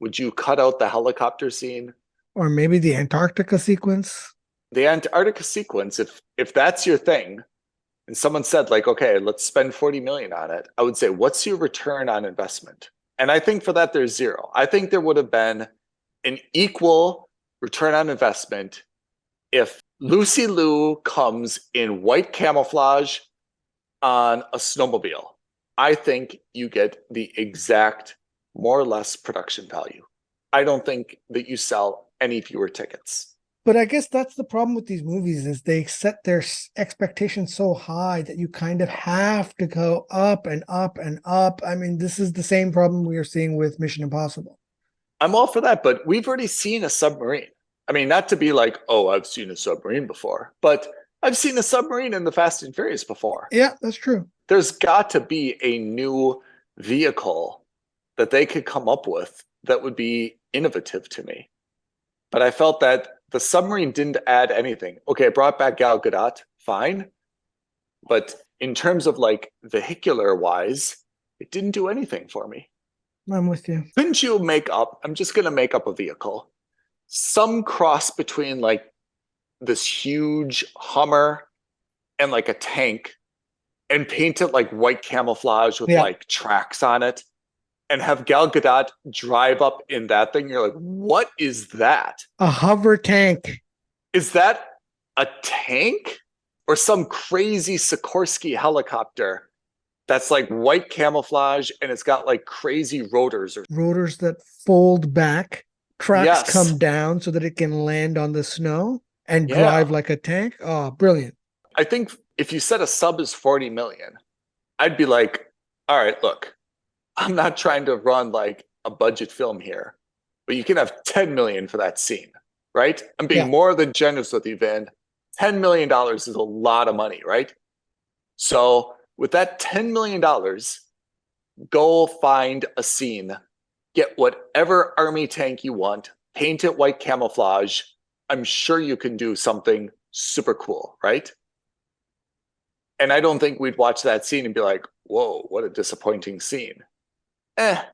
B: Would you cut out the helicopter scene?
C: Or maybe the Antarctica sequence?
B: The Antarctica sequence, if that's your thing, and someone said like, okay, let's spend 40 million on it, I would say, what's your return on investment? And I think for that, there's zero. I think there would have been an equal return on investment if Lucy Liu comes in white camouflage on a snowmobile. I think you get the exact, more or less, production value. I don't think that you sell any fewer tickets.
C: But I guess that's the problem with these movies is they set their expectations so high that you kind of have to go up and up and up. I mean, this is the same problem we are seeing with Mission Impossible.
B: I'm all for that, but we've already seen a submarine. I mean, not to be like, oh, I've seen a submarine before, but I've seen a submarine in the Fast and Furious before.
C: Yeah, that's true.
B: There's got to be a new vehicle that they could come up with that would be innovative to me. But I felt that the submarine didn't add anything. Okay, it brought back Gal Gadot, fine. But in terms of like vehicular wise, it didn't do anything for me.
C: I'm with you.
B: Couldn't you make up, I'm just going to make up a vehicle, some cross between like this huge Hummer and like a tank, and paint it like white camouflage with like tracks on it, and have Gal Gadot drive up in that thing? You're like, what is that?
C: A hover tank.
B: Is that a tank or some crazy Sikorsky helicopter that's like white camouflage and it's got like crazy rotors
C: that fold back, tracks
B: Yes.
C: come down so that it can land on the snow and drive like a tank? Oh, brilliant.
B: I think if you said a sub is 40 million, I'd be like, all right, look, I'm not trying to run like a budget film here, but you can have 10 million for that scene, right? I'm being more than generous with you, Vin. $10 million is a lot of money, right? So with that $10 million, go find a scene, get whatever army tank you want, paint it white camouflage. I'm sure you can do something super cool, right? And I don't think we'd watch that scene and be like, whoa, what a disappointing scene. I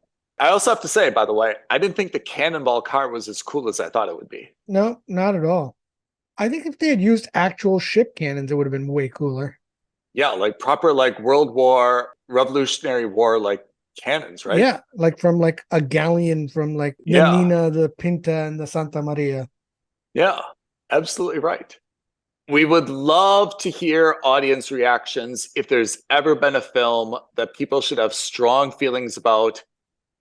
B: also have to say, by the way, I didn't think the cannonball car was as cool as I thought it would be.
C: No, not at all. I think if they had used actual ship cannons, it would have been way cooler.
B: Yeah, like proper like World War, Revolutionary War like cannons, right?
C: Yeah, like from like a galleon from like the Nina, the Pinta, and the Santa Maria.
B: Yeah, absolutely right. We would love to hear audience reactions. If there's ever been a film that people should have strong feelings about,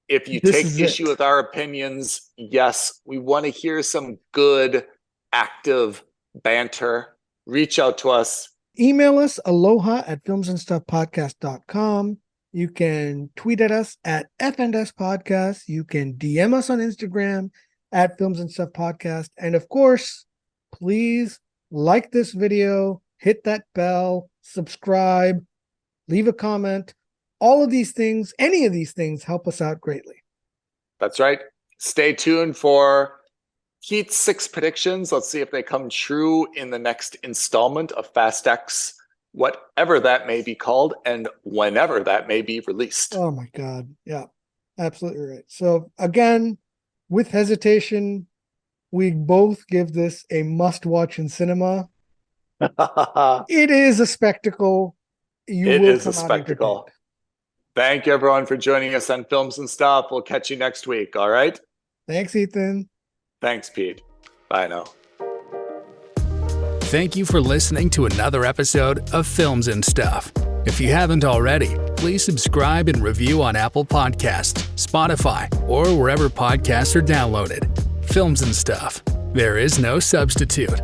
B: if you take issue with our opinions, yes, we want to hear some good, active banter. Reach out to us.
C: Email us aloha@filmsandstuffpodcast.com. You can tweet at us at FNS Podcast. You can DM us on Instagram at Films and Stuff Podcast. And of course, please like this video, hit that bell, subscribe, leave a comment. All of these things, any of these things, help us out greatly.
B: That's right. Stay tuned for Heat 6 predictions. Let's see if they come true in the next installment of Fast X, whatever that may be called, and whenever that may be released.
C: Oh my God. Yeah, absolutely right. So again, with hesitation, we both give this a must-watch in cinema. It is a spectacle.
B: It is a spectacle. Thank you, everyone, for joining us on Films and Stuff. We'll catch you next week, all right?
C: Thanks, Ethan.
B: Thanks, Pete. Bye now.
A: Thank you for listening to another episode of Films and Stuff. If you haven't already, please subscribe and review on Apple Podcasts, Spotify, or wherever podcasts are downloaded. Films and Stuff. There is no substitute.